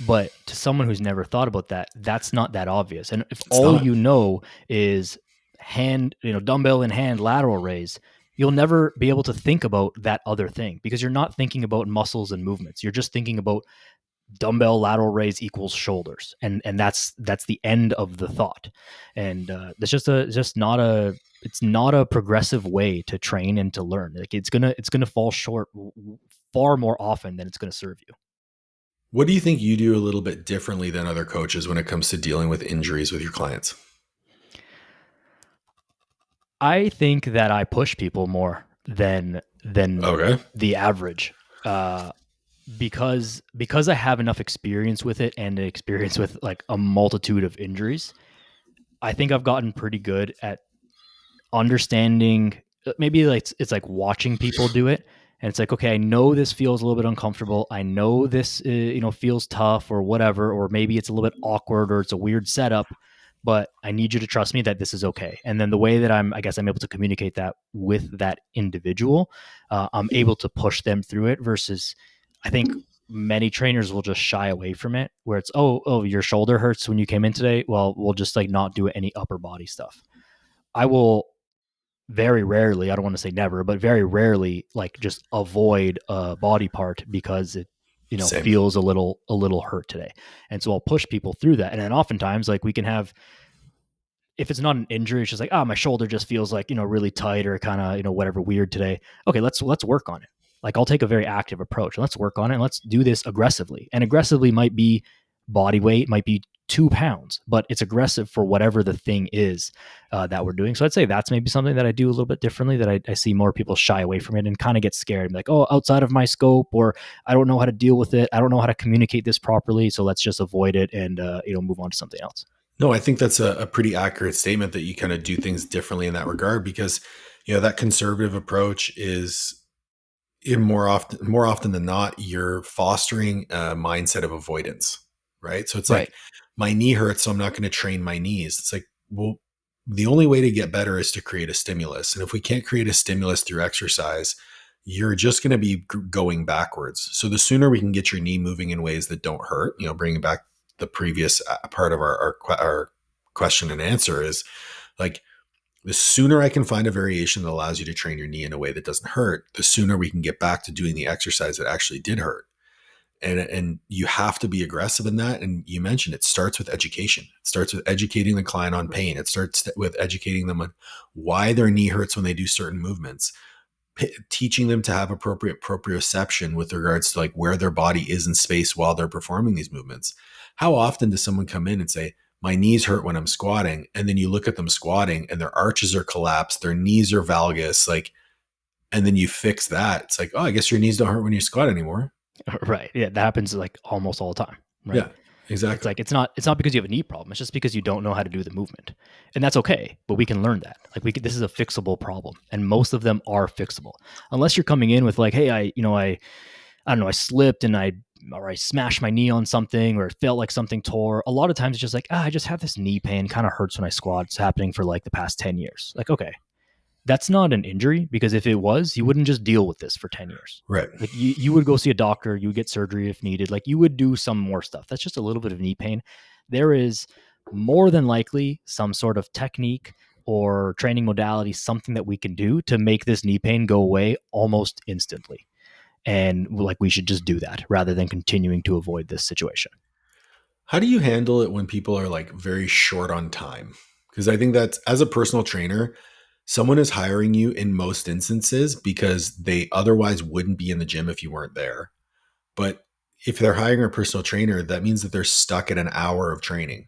but to someone who's never thought about that, that's not that obvious. And if It's all not. you know is dumbbell in hand lateral raise, you'll never be able to think about that other thing because you're not thinking about muscles and movements. You're just thinking about dumbbell lateral raise equals shoulders, and that's the end of the thought. And it's just not a progressive way to train and to learn. Like it's gonna fall short far more often than it's gonna serve you. What do you think you do a little bit differently than other coaches when it comes to dealing with injuries with your clients? I think that I push people more than Okay. the average, because I have enough experience with it and experience with like a multitude of injuries. I think I've gotten pretty good at understanding. Maybe like it's like watching people do it, and it's like, okay, I know this feels a little bit uncomfortable. I know this feels tough or whatever, or maybe it's a little bit awkward or it's a weird setup, but I need you to trust me that this is okay. And then the way that I'm able to communicate that with that individual, I'm able to push them through it. Versus, I think many trainers will just shy away from it, where it's, oh, your shoulder hurts when you came in today. Well, we'll just like not do any upper body stuff. I will very rarely, I don't want to say never, but very rarely, like just avoid a body part because it, Same. feels a little hurt today. And so I'll push people through that. And then oftentimes, like we can have, if it's not an injury, it's just like, oh, my shoulder just feels like, really tight or kind of, whatever weird today. Okay, let's work on it. Like I'll take a very active approach. Let's work on it. And let's do this aggressively. And aggressively might be body weight, might be 2 pounds, but it's aggressive for whatever the thing is that we're doing. So I'd say that's maybe something that I do a little bit differently, that I see more people shy away from it and kind of get scared and be like, oh, outside of my scope, or I don't know how to deal with it. I don't know how to communicate this properly. So let's just avoid it and, move on to something else. No, I think that's a pretty accurate statement that you kind of do things differently in that regard, because that conservative approach is more often than not, you're fostering a mindset of avoidance, right? So it's Right. like, my knee hurts, so I'm not going to train my knees. It's like, well, the only way to get better is to create a stimulus. And if we can't create a stimulus through exercise, you're just going to be going backwards. So the sooner we can get your knee moving in ways that don't hurt, bringing back the previous part of our question and answer, is like, the sooner I can find a variation that allows you to train your knee in a way that doesn't hurt, the sooner we can get back to doing the exercise that actually did hurt. And you have to be aggressive in that. And you mentioned it starts with education. It starts with educating the client on pain. It starts with educating them on why their knee hurts when they do certain movements, teaching them to have appropriate proprioception with regards to like where their body is in space while they're performing these movements. How often does someone come in and say, my knees hurt when I'm squatting? And then you look at them squatting and their arches are collapsed, their knees are valgus, and then you fix that. It's like, oh, I guess your knees don't hurt when you squat anymore. Right. Yeah. That happens like almost all the time. Right. Yeah, exactly. It's like, it's not because you have a knee problem. It's just because you don't know how to do the movement, and that's okay. But we can learn that. Like this is a fixable problem, and most of them are fixable, unless you're coming in with like, hey, I don't know, I slipped and I smashed my knee on something, or it felt like something tore. A lot of times it's just like, I just have this knee pain, kind of hurts when I squat. It's happening for like the past 10 years. Like, okay, that's not an injury, because if it was, you wouldn't just deal with this for 10 years. Right. Like you would go see a doctor, you would get surgery if needed. Like you would do some more stuff. That's just a little bit of knee pain. There is more than likely some sort of technique or training modality, something that we can do to make this knee pain go away almost instantly. And like, we should just do that rather than continuing to avoid this situation. How do you handle it when people are like very short on time? Because I think that as a personal trainer, someone is hiring you in most instances because they otherwise wouldn't be in the gym if you weren't there. But if they're hiring a personal trainer, that means that they're stuck at an hour of training.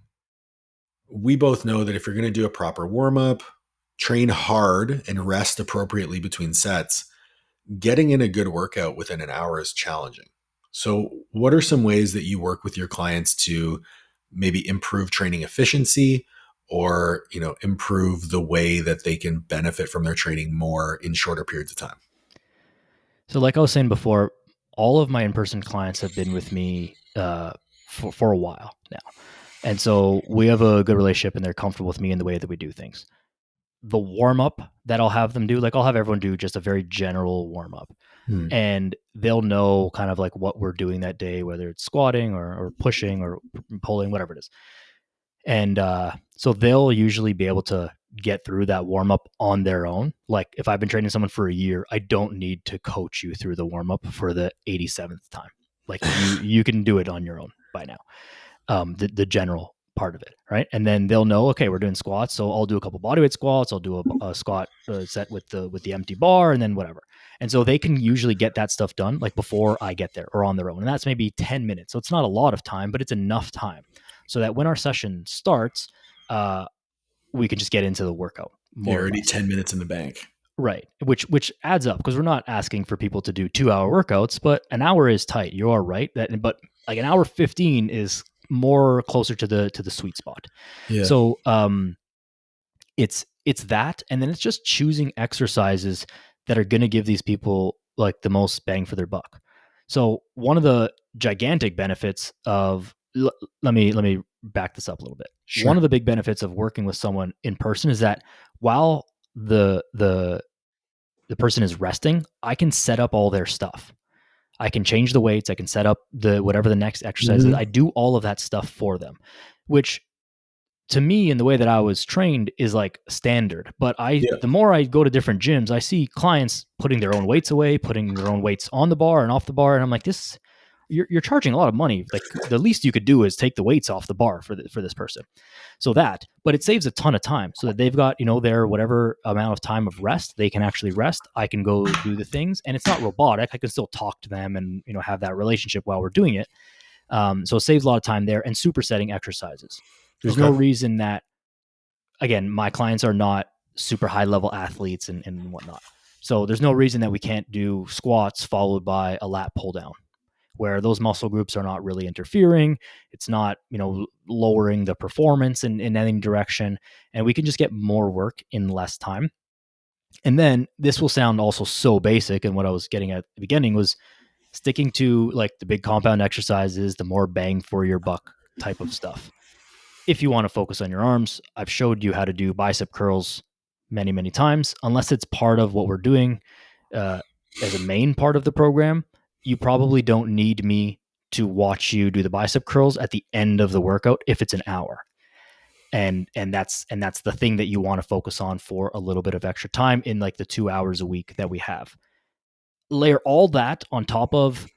We both know that if you're going to do a proper warm up, train hard, and rest appropriately between sets, getting in a good workout within an hour is challenging. So, what are some ways that you work with your clients to maybe improve training efficiency or, improve the way that they can benefit from their training more in shorter periods of time? So, like I was saying before, all of my in-person clients have been with me for a while now, and so we have a good relationship, and they're comfortable with me in the way that we do things. The warm up that I'll have them do, like I'll have everyone do just a very general warm up, Hmm. and they'll know kind of like what we're doing that day, whether it's squatting or pushing or pulling, whatever it is. And so they'll usually be able to get through that warm up on their own. Like if I've been training someone for a year, I don't need to coach you through the warm up for the 87th time. Like you can do it on your own by now. The general part of it, right? And then they'll know, okay, we're doing squats, so I'll do a couple bodyweight squats. I'll do a squat set with the empty bar, and then whatever. And so they can usually get that stuff done like before I get there or on their own, and that's maybe 10 minutes. So it's not a lot of time, but it's enough time so that when our session starts, we can just get into the workout more You're or already less. 10 minutes in the bank. Right, which adds up because we're not asking for people to do 2-hour workouts, but an hour is tight. You are right but like an hour 15 is more closer to the sweet spot. Yeah. So it's that, and then it's just choosing exercises that are going to give these people like the most bang for their buck. So one of the gigantic benefits of let me back this up a little bit. Sure. One of the big benefits of working with someone in person is that while the person is resting, I can set up all their stuff. I can change the weights. I can set up whatever the next exercise is. I do all of that stuff for them, which to me, in the way that I was trained, is like standard. But the more I go to different gyms, I see clients putting their own weights away, putting their own weights on the bar and off the bar, and I'm like, you're charging a lot of money. Like the least you could do is take the weights off the bar for this person. So but it saves a ton of time so that they've got, their whatever amount of time of rest, they can actually rest. I can go do the things, and it's not robotic. I can still talk to them and, have that relationship while we're doing it. So it saves a lot of time there, and supersetting exercises. There's no reason that, again, my clients are not super high level athletes and whatnot. So there's no reason that we can't do squats followed by a lat pull down, where those muscle groups are not really interfering. It's not, lowering the performance in any direction. And we can just get more work in less time. And then this will sound also so basic. And what I was getting at the beginning was sticking to like the big compound exercises, the more bang for your buck type of stuff. If you want to focus on your arms, I've showed you how to do bicep curls many, many times. Unless it's part of what we're doing as a main part of the program, you probably don't need me to watch you do the bicep curls at the end of the workout if it's an hour. And that's the thing that you want to focus on for a little bit of extra time in like the 2 hours a week that we have. Layer all that on top of,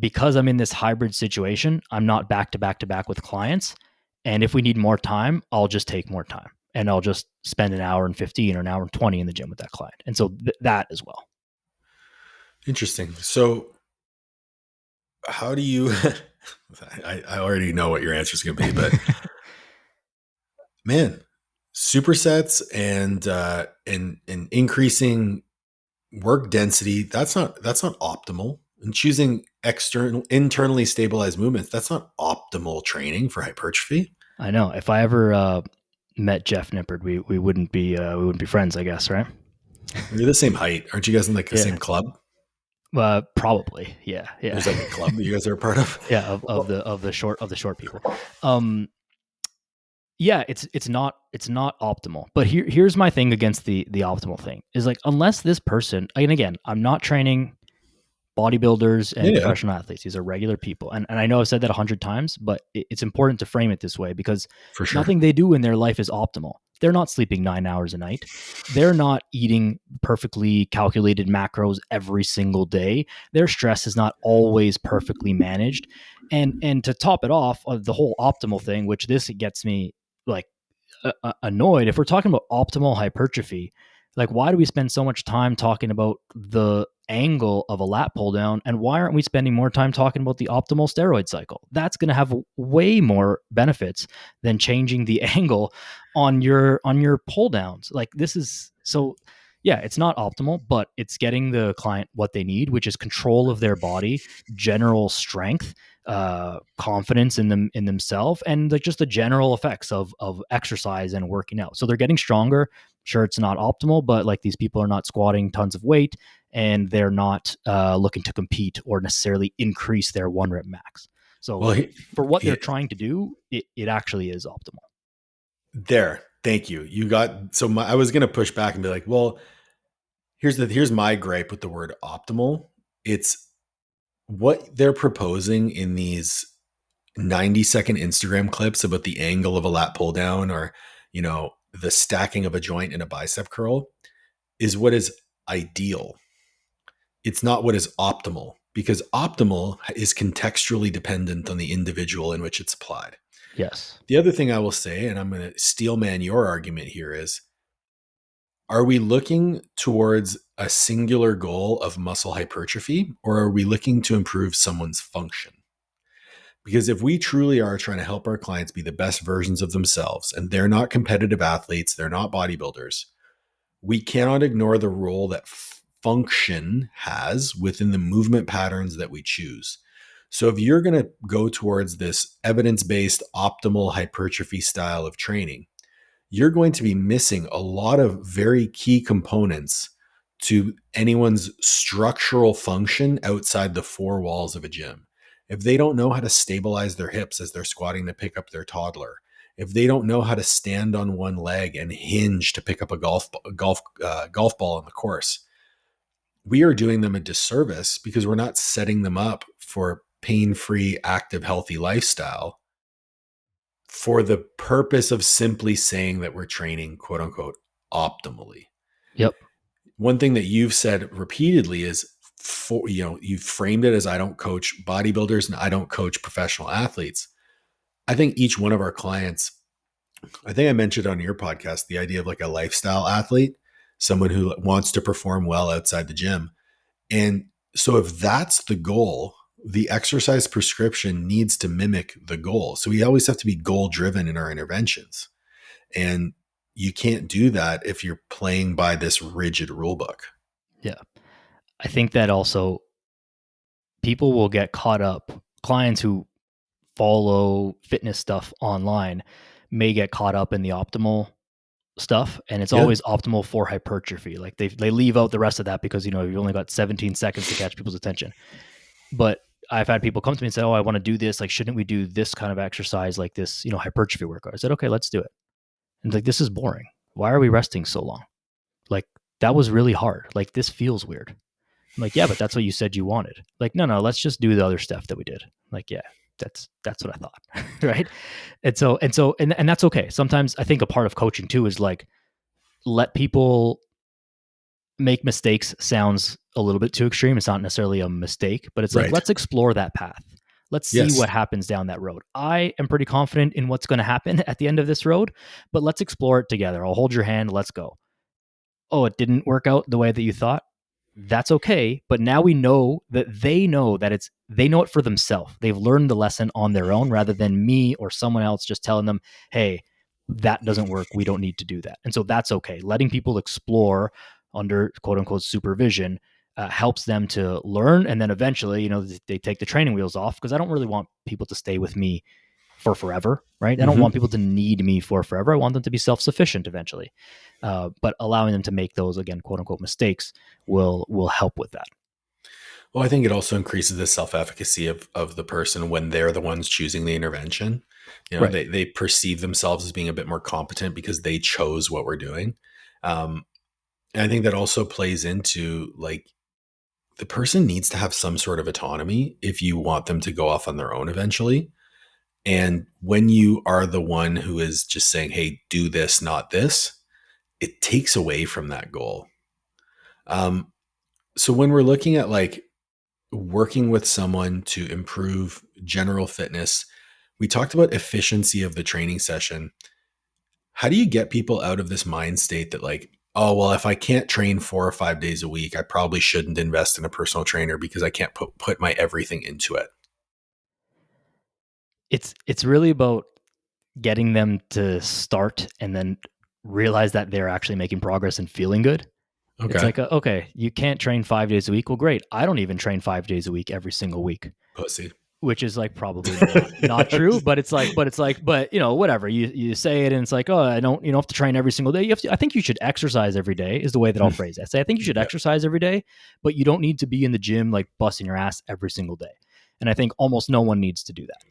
because I'm in this hybrid situation, I'm not back to back to back with clients. And if we need more time, I'll just take more time and I'll just spend an hour and 15 or an hour and 20 in the gym with that client. And so that as well. Interesting. So how do you, I already know what your answer is going to be, but man, supersets and increasing work density, that's not optimal. And choosing internally stabilized movements, that's not optimal training for hypertrophy. I know. If I ever met Jeff Nippard, we wouldn't be friends, I guess, right? You're the same height. Aren't you guys in like the same club? Probably. Yeah. There's like a club that you guys are a part of. Yeah. Of the short people. Yeah, it's not optimal. But here's my thing against the optimal thing is like, unless this person, and again, I'm not training bodybuilders and professional athletes. These are regular people. And I know I've said that 100 times, but it's important to frame it this way because nothing they do in their life is optimal. They're not sleeping 9 hours a night. They're not eating perfectly calculated macros every single day. Their stress is not always perfectly managed. And to top it off of the whole optimal thing, which this gets me like annoyed. If we're talking about optimal hypertrophy, like why do we spend so much time talking about the angle of a lat pull down, and why aren't we spending more time talking about the optimal steroid cycle? That's going to have way more benefits than changing the angle on your pull downs. Like this is so yeah, it's not optimal, but it's getting the client what they need, which is control of their body, general strength, confidence in themselves, and just the general effects of exercise and working out. So they're getting stronger. Sure, it's not optimal, but like these people are not squatting tons of weight, and they're not looking to compete or necessarily increase their 1 rep max. So Well, for what they're trying to do, it actually is optimal. there. Thank you. You got so I was going to push back and be like, well, here's my gripe with the word optimal. It's what they're proposing in these 90-second Instagram clips about the angle of a lat pull down, or, the stacking of a joint in a bicep curl, is what is ideal. It's not what is optimal, because optimal is contextually dependent on the individual in which it's applied. Yes. The other thing I will say, and I'm going to steel man your argument here, is, are we looking towards a singular goal of muscle hypertrophy, or are we looking to improve someone's function? Because if we truly are trying to help our clients be the best versions of themselves, and they're not competitive athletes, they're not bodybuilders, we cannot ignore the role that function has within the movement patterns that we choose. So if you're going to go towards this evidence-based optimal hypertrophy style of training, you're going to be missing a lot of very key components to anyone's structural function outside the four walls of a gym. If they don't know how to stabilize their hips as they're squatting to pick up their toddler, if they don't know how to stand on one leg and hinge to pick up a golf ball on the course, we are doing them a disservice, because we're not setting them up for pain-free, active, healthy lifestyle for the purpose of simply saying that we're training, quote unquote, optimally. Yep. One thing that you've said repeatedly is, you've framed it as, I don't coach bodybuilders and I don't coach professional athletes. I think each one of our clients, I think I mentioned on your podcast, the idea of like a lifestyle athlete, someone who wants to perform well outside the gym. And so if that's the goal, the exercise prescription needs to mimic the goal. So we always have to be goal driven in our interventions. And you can't do that if you're playing by this rigid rule book. Yeah. I think that also people will get caught up. Clients who follow fitness stuff online may get caught up in the optimal stuff, and it's Yeah. always optimal for hypertrophy. Like they leave out the rest of that because you've only got 17 seconds to catch people's attention. But I've had people come to me and say, "Oh, I want to do this. Like, shouldn't we do this kind of exercise, like this, hypertrophy workout?" I said, "Okay, let's do it." And like, this is boring. Why are we resting so long? Like, that was really hard. Like, this feels weird. I'm like, yeah, but that's what you said you wanted. Like, no, let's just do the other stuff that we did. Like, yeah, that's what I thought. Right. And that's okay. Sometimes I think a part of coaching too is like, let people make mistakes sounds a little bit too extreme. It's not necessarily a mistake, but it's like, Right. let's explore that path. Let's see Yes. what happens down that road. I am pretty confident in what's going to happen at the end of this road, but let's explore it together. I'll hold your hand. Let's go. Oh, it didn't work out the way that you thought. That's okay. But now we know that they know it for themselves. They've learned the lesson on their own rather than me or someone else just telling them, hey, that doesn't work. We don't need to do that. And so that's okay. Letting people explore under quote unquote supervision helps them to learn. And then eventually, they take the training wheels off, because I don't really want people to stay with me for forever, right? I don't want people to need me for forever. I want them to be self-sufficient eventually. But allowing them to make those, again, quote unquote, mistakes will help with that. Well, I think it also increases the self-efficacy of the person when they're the ones choosing the intervention. Right. They perceive themselves as being a bit more competent because they chose what we're doing. And I think that also plays into, like, the person needs to have some sort of autonomy if you want them to go off on their own eventually. And when you are the one who is just saying, hey, do this, not this, it takes away from that goal. So when we're looking at like working with someone to improve general fitness, we talked about efficiency of the training session. How do you get people out of this mind state that, like, oh, well, if I can't train 4 or 5 days a week, I probably shouldn't invest in a personal trainer because I can't put my everything into it? It's really about getting them to start and then realize that they're actually making progress and feeling good. It's Okay. like, okay, you can't train 5 days a week. Well, great. I don't even train 5 days a week every single week, Pussy. which is like probably not true, but it's like, but whatever. You say it and it's like, oh, I don't, have to train every single day. I think you should exercise every day is the way that I'll phrase it. I say, I think you should Yeah. exercise every day, but you don't need to be in the gym like busting your ass every single day. And I think almost no one needs to do that.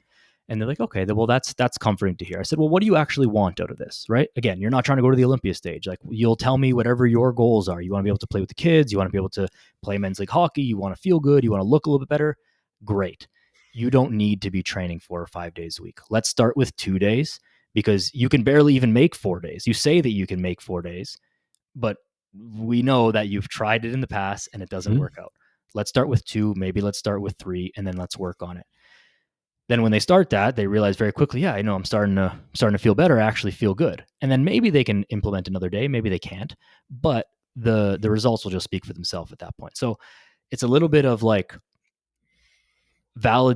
And they're like, okay, well, that's comforting to hear. I said, well, what do you actually want out of this, right? Again, you're not trying to go to the Olympia stage. Like, you'll tell me whatever your goals are. You want to be able to play with the kids. You want to be able to play men's league hockey. You want to feel good. You want to look a little bit better. Great. You don't need to be training 4 or 5 days a week. Let's start with 2 days because you can barely even make 4 days. You say that you can make 4 days, but we know that you've tried it in the past and it doesn't work out. Let's start with 2. Maybe let's start with 3, and then let's work on it. Then when they start that, they realize very quickly, yeah, I know I'm starting to feel better. I actually feel good. And then maybe they can implement another day. Maybe they can't, but the results will just speak for themselves at that point. So it's a little bit of like not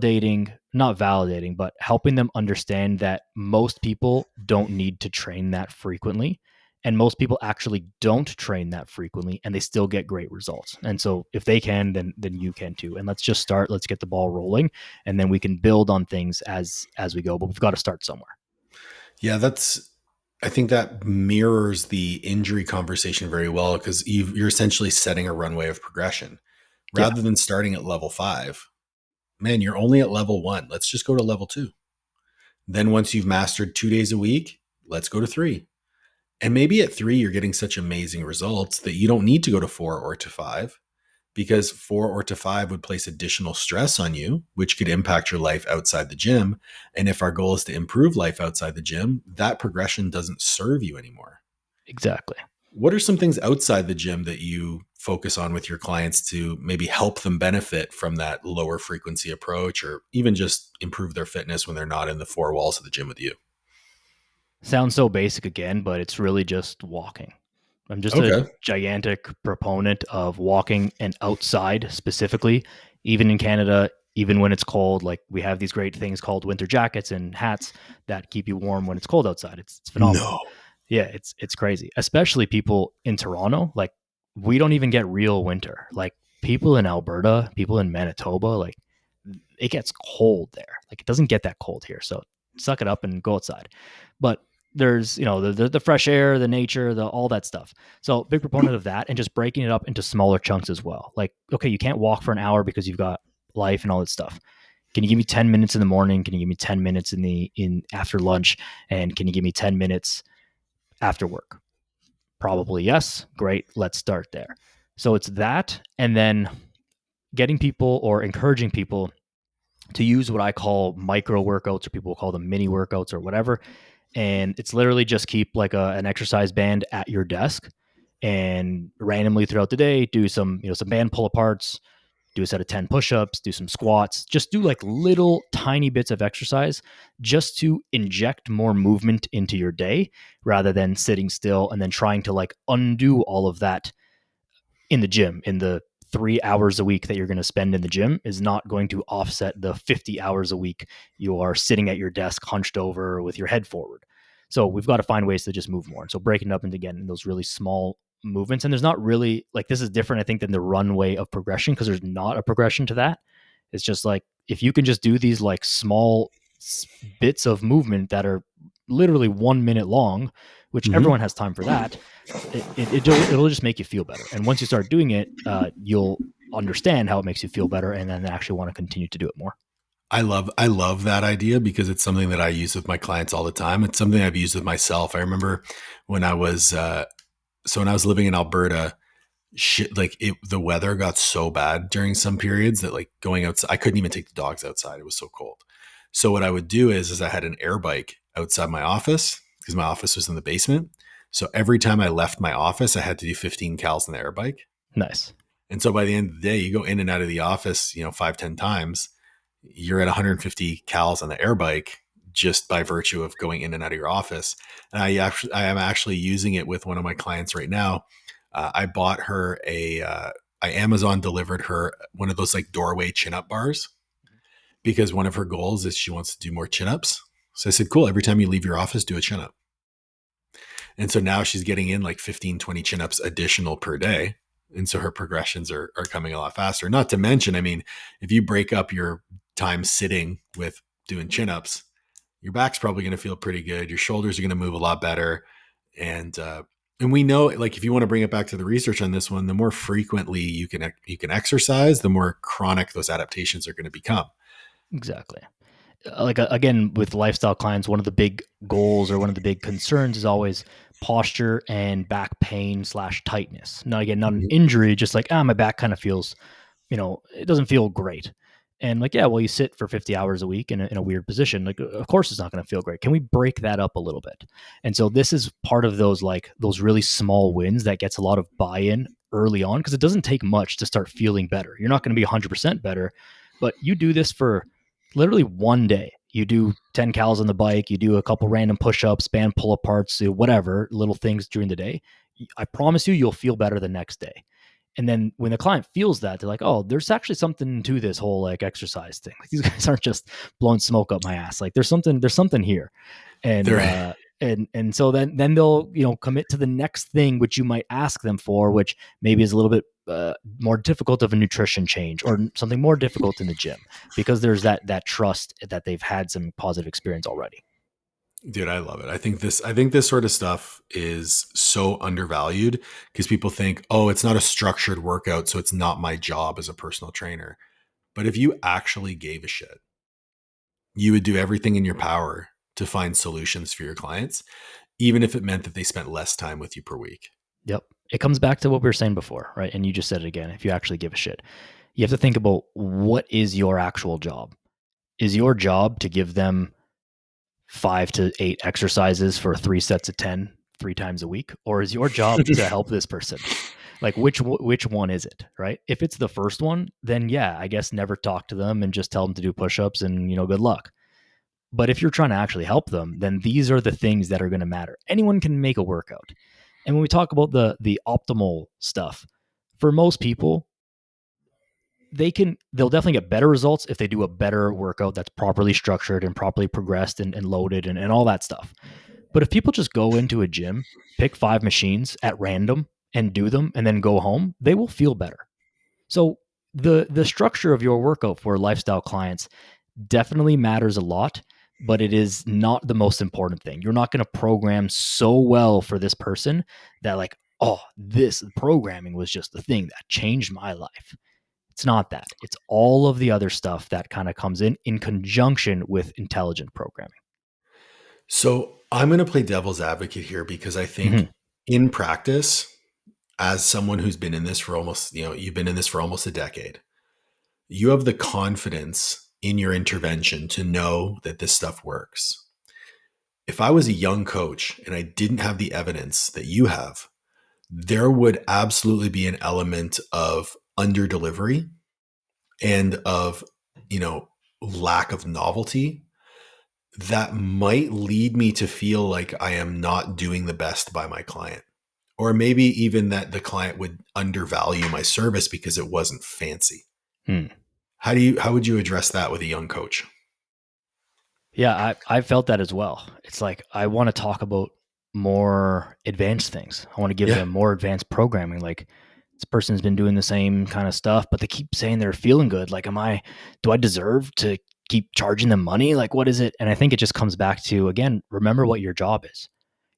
validating, but helping them understand that most people don't need to train that frequently. And most people actually don't train that frequently and they still get great results. And so if they can, then you can too. And let's just start, let's get the ball rolling, and then we can build on things as we go, but we've got to start somewhere. Yeah, I think that mirrors the injury conversation very well because you're essentially setting a runway of progression rather than starting at level 5. Man, you're only at level 1. Let's just go to level 2. Then once you've mastered 2 days a week, let's go to 3. And maybe at 3, you're getting such amazing results that you don't need to go to 4 or to 5 because 4 or to 5 would place additional stress on you, which could impact your life outside the gym. And if our goal is to improve life outside the gym, that progression doesn't serve you anymore. Exactly. What are some things outside the gym that you focus on with your clients to maybe help them benefit from that lower frequency approach or even just improve their fitness when they're not in the 4 walls of the gym with you? Sounds so basic again, but it's really just walking. I'm just a Okay. gigantic proponent of walking and outside specifically, even in Canada, even when it's cold. Like, we have these great things called winter jackets and hats that keep you warm when it's cold outside. It's phenomenal. No. Yeah, it's crazy. Especially people in Toronto. Like, we don't even get real winter. Like, people in Alberta, people in Manitoba, like, it gets cold there. Like, it doesn't get that cold here. So suck it up and go outside. But there's, the fresh air, the nature, all that stuff. So big proponent of that, and just breaking it up into smaller chunks as well. Like, okay, you can't walk for an hour because you've got life and all that stuff. Can you give me 10 minutes in the morning? Can you give me 10 minutes in after lunch? And can you give me 10 minutes after work? Probably yes. Great. Let's start there. So it's that, and then getting people or encouraging people to use what I call micro workouts, or people call them mini workouts or whatever. And it's literally just keep like an exercise band at your desk and randomly throughout the day do some band pull aparts, do a set of 10 push-ups, do some squats, just do like little tiny bits of exercise just to inject more movement into your day rather than sitting still and then trying to like undo all of that in the gym. In the 3 hours a week that you're going to spend in the gym is not going to offset the 50 hours a week you are sitting at your desk hunched over with your head forward. So we've got to find ways to just move more. And so breaking it up into, again, those really small movements. And there's not really, like, this is different, I think, than the runway of progression, because there's not a progression to that. It's just like, if you can just do these like small bits of movement that are literally 1 minute long, which everyone has time for that, it'll just make you feel better. And once you start doing it, you'll understand how it makes you feel better, and then actually want to continue to do it more. I love that idea because it's something that I use with my clients all the time. It's something I've used with myself. I remember when I was living in Alberta, the weather got so bad during some periods that like going outside, I couldn't even take the dogs outside. It was so cold. So what I would do is I had an air bike outside my office because my office was in the basement. So every time I left my office, I had to do 15 cals on the air bike. Nice. And so by the end of the day, you go in and out of the office, 5-10 times, you're at 150 cals on the air bike just by virtue of going in and out of your office. And I am actually using it with one of my clients right now. I bought her I Amazon delivered her one of those like doorway chin-up bars because one of her goals is she wants to do more chin-ups. So I said, cool. Every time you leave your office, do a chin-up. And so now she's getting in like 15, 20 chin-ups additional per day. And so her progressions are coming a lot faster. Not to mention, I mean, if you break up your time sitting with doing chin-ups, your back's probably going to feel pretty good. Your shoulders are going to move a lot better. And we know, like, if you want to bring it back to the research on this one, the more frequently you can exercise, the more chronic those adaptations are going to become. Exactly. Again, with lifestyle clients, one of the big goals or one of the big concerns is always posture and back pain / tightness. Not an injury, just like, my back kind of feels, it doesn't feel great. And like, yeah, well, you sit for 50 hours a week in a weird position. Like, of course it's not going to feel great. Can we break that up a little bit? And so this is part of those really small wins that gets a lot of buy-in early on, because it doesn't take much to start feeling better. You're not going to be 100% better, but you do this for literally one day. You do 10 cals on the bike, you do a couple random push-ups, band pull-aparts, whatever, little things during the day. I promise you'll feel better the next day. And then when the client feels that, they're like, oh, there's actually something to this whole like exercise thing. Like, these guys aren't just blowing smoke up my ass. Like, there's something here. And and so then they'll, commit to the next thing, which you might ask them for, which maybe is a little bit more difficult of a nutrition change or something more difficult in the gym, because there's that trust that they've had some positive experience already. Dude, I love it. I think this sort of stuff is so undervalued, because people think, oh, it's not a structured workout, so it's not my job as a personal trainer. But if you actually gave a shit, you would do everything in your power to find solutions for your clients, even if it meant that they spent less time with you per week. Yep. It comes back to what we were saying before, right? And you just said it again. If you actually give a shit, you have to think about, what is your actual job? Is your job to give them 5 to 8 exercises for 3 sets of 10, 3 times a week? Or is your job to help this person? Like, which one is it, right? If it's the first one, then yeah, I guess never talk to them and just tell them to do push-ups and, good luck. But if you're trying to actually help them, then these are the things that are going to matter. Anyone can make a workout. And when we talk about the optimal stuff, for most people, they'll definitely get better results if they do a better workout that's properly structured and properly progressed and loaded and all that stuff. But if people just go into a gym, pick 5 machines at random and do them and then go home, they will feel better. So the structure of your workout for lifestyle clients definitely matters a lot, but it is not the most important thing. You're not going to program so well for this person that, like, oh, this programming was just the thing that changed my life. It's not that. It's all of the other stuff that kind of comes in conjunction with intelligent programming. So I'm going to play devil's advocate here, because I think in practice, as someone who's been in this for almost, you've been in this for almost a decade, you have the confidence in your intervention to know that this stuff works. If I was a young coach and I didn't have the evidence that you have, there would absolutely be an element of under delivery and of, lack of novelty that might lead me to feel like I am not doing the best by my client. Or maybe even that the client would undervalue my service because it wasn't fancy. How would you address that with a young coach? Yeah, I felt that as well. It's like, I want to talk about more advanced things. I want to give them more advanced programming. Like, this person's been doing the same kind of stuff, but they keep saying they're feeling good. Like, do I deserve to keep charging them money? Like, what is it? And I think it just comes back to, again, remember what your job is.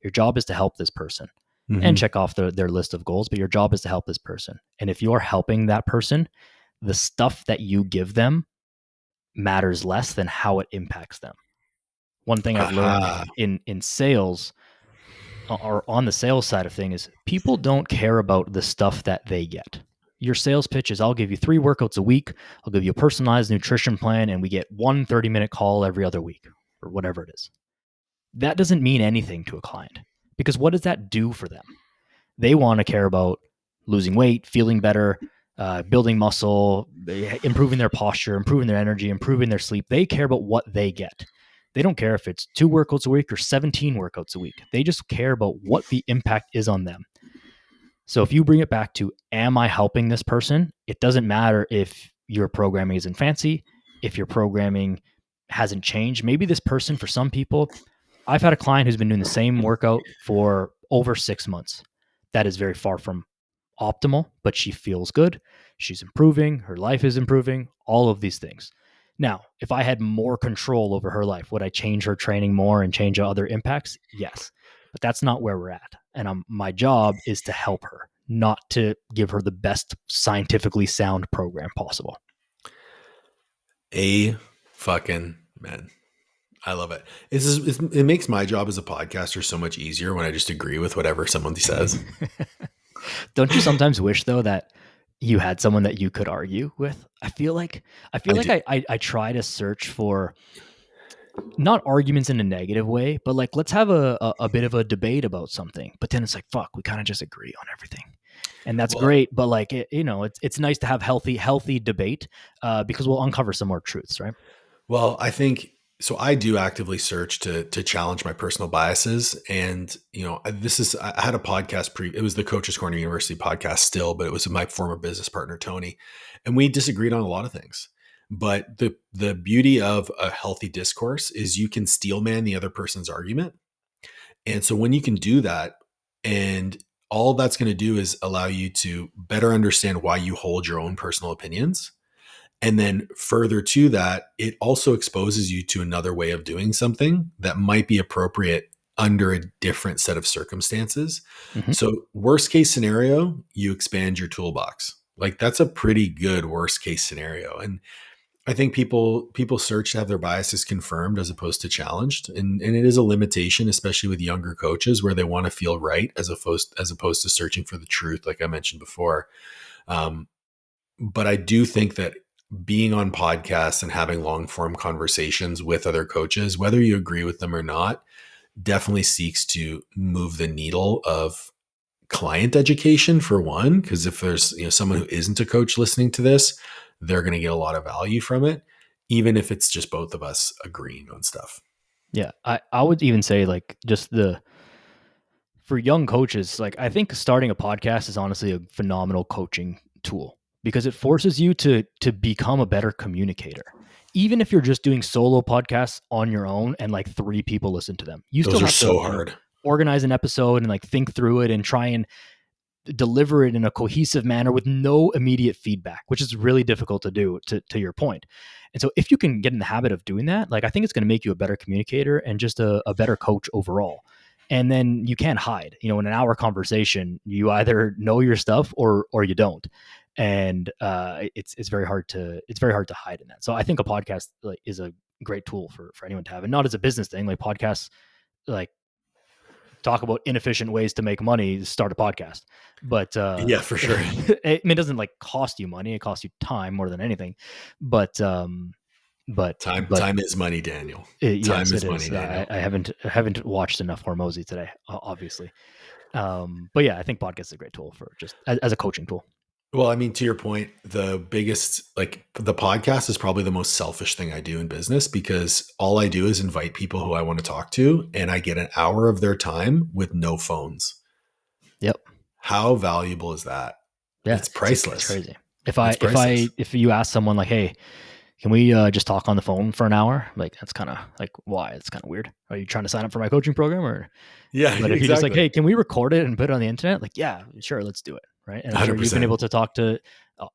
Your job is to help this person and check off their list of goals, but your job is to help this person. And if you're helping that person, the stuff that you give them matters less than how it impacts them. One thing I've learned in sales, or on the sales side of things, is people don't care about the stuff that they get. Your sales pitch is, I'll give you 3 workouts a week, I'll give you a personalized nutrition plan, and we get 1 30-minute call every other week, or whatever it is. That doesn't mean anything to a client, because what does that do for them? They want to care about losing weight, feeling better, building muscle, improving their posture, improving their energy, improving their sleep. They care about what they get. They don't care if it's 2 workouts a week or 17 workouts a week. They just care about what the impact is on them. So if you bring it back to, am I helping this person? It doesn't matter if your programming isn't fancy, if your programming hasn't changed. Maybe this person, for some people, I've had a client who's been doing the same workout for over 6 months. That is very far from optimal, but she feels good. She's improving. Her life is improving. All of these things. Now, if I had more control over her life, would I change her training more and change other impacts? Yes. But that's not where we're at. And my job is to help her, not to give her the best scientifically sound program possible. A fucking man. I love it. It makes my job as a podcaster so much easier when I just agree with whatever someone says. Don't you sometimes wish though that you had someone that you could argue with? I feel like I try to search for not arguments in a negative way, but like let's have a bit of a debate about something. But then it's like, fuck, we kind of just agree on everything. And that's great, but like it's nice to have healthy debate because we'll uncover some more truths, right? Well, I think so. I do actively search to challenge my personal biases, and I had a podcast it was the Coaches Corner University podcast still, but it was my former business partner Tony, and we disagreed on a lot of things. But the beauty of a healthy discourse is you can steelman the other person's argument, and so when you can do that, and all that's going to do is allow you to better understand why you hold your own personal opinions. And then further to that, it also exposes you to another way of doing something that might be appropriate under a different set of circumstances. Mm-hmm. So worst case scenario, you expand your toolbox. Like that's a pretty good worst case scenario. And I think people search to have their biases confirmed as opposed to challenged. And it is a limitation, especially with younger coaches where they want to feel right as opposed to searching for the truth, like I mentioned before. But I do think that being on podcasts and having long form conversations with other coaches, whether you agree with them or not, definitely seeks to move the needle of client education for one, because if there's someone who isn't a coach listening to this, they're going to get a lot of value from it, even if it's just both of us agreeing on stuff. Yeah, I would even say like just for young coaches, like I think starting a podcast is honestly a phenomenal coaching tool because it forces you to become a better communicator. Even if you're just doing solo podcasts on your own and like 3 people listen to them, you Those still are have so to hard. organize an episode and like think through it and try and deliver it in a cohesive manner with no immediate feedback, which is really difficult to do to your point. And so if you can get in the habit of doing that, like I think it's going to make you a better communicator and just a better coach overall. And then you can't hide, in an hour conversation, you either know your stuff or you don't. And it's very hard to hide in that. So I think a podcast like is a great tool for anyone to have, and not as a business thing. Like podcasts, like talk about inefficient ways to make money, start a podcast. But yeah, for sure. it doesn't like cost you money. It costs you time more than anything. But time is money, Daniel. Yes, time is it money, is. Daniel. I haven't watched enough Hormozy today, obviously. But yeah, I think podcast is a great tool for just as a coaching tool. Well, I mean, to your point, the podcast is probably the most selfish thing I do in business because all I do is invite people who I want to talk to and I get an hour of their time with no phones. Yep. How valuable is that? Yeah, it's priceless. It's crazy. If you ask someone like, hey, can we just talk on the phone for an hour? Like, that's kind of like, why? It's kind of weird. Are you trying to sign up for my coaching program or? Yeah, but if you're just like, hey, can we record it and put it on the internet? Like, yeah, sure. Let's do it. Right. And I'm sure you've been able to talk to,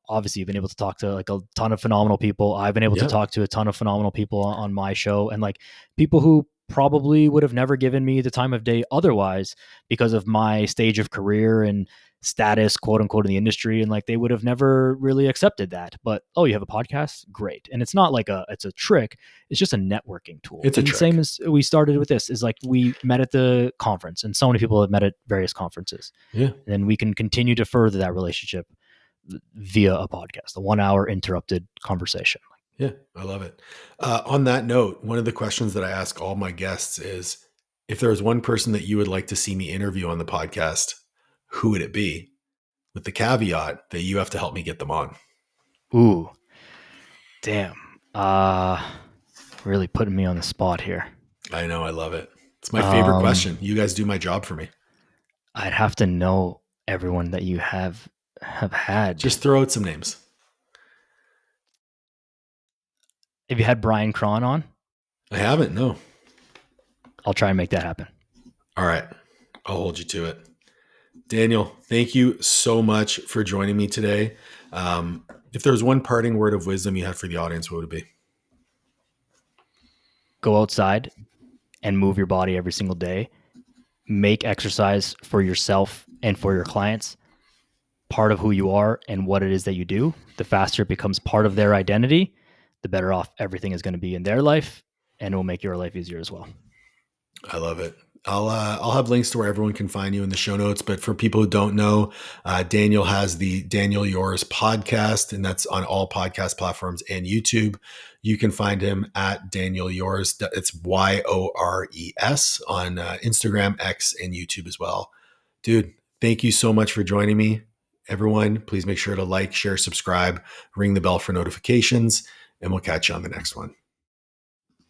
obviously you've been able to talk to like a ton of phenomenal people. I've been able to talk to a ton of phenomenal people on my show and like people who probably would have never given me the time of day otherwise because of my stage of career and status, quote unquote, in the industry. And like, they would have never really accepted that, but, oh, you have a podcast? Great. And it's not like it's a trick. It's just a networking tool. It's and the same as we started with this is like, we met at the conference and so many people have met at various conferences. Yeah. And we can continue to further that relationship via a podcast, a 1 hour interrupted conversation. Yeah, I love it. On that note, one of the questions that I ask all my guests is, if there was one person that you would like to see me interview on the podcast, who would it be? With the caveat that you have to help me get them on. Ooh, damn. Really putting me on the spot here. I know. I love it. It's my favorite question. You guys do my job for me. I'd have to know everyone that you have had. Just throw out some names. Have you had Brian Cron on? I haven't. No. I'll try and make that happen. All right. I'll hold you to it. Daniel, thank you so much for joining me today. If there's one parting word of wisdom you had for the audience, what would it be? Go outside and move your body every single day. Make exercise for yourself and for your clients part of who you are and what it is that you do. The faster it becomes part of their identity, the better off everything is going to be in their life, and it will make your life easier as well. I love it. I'll have links to where everyone can find you in the show notes. But for people who don't know, Daniel has the Daniel Yores Podcast, and that's on all podcast platforms and YouTube. You can find him at Daniel Yores. It's YORES on Instagram, X, and YouTube as well. Dude, thank you so much for joining me. Everyone, please make sure to like, share, subscribe, ring the bell for notifications, and we'll catch you on the next one.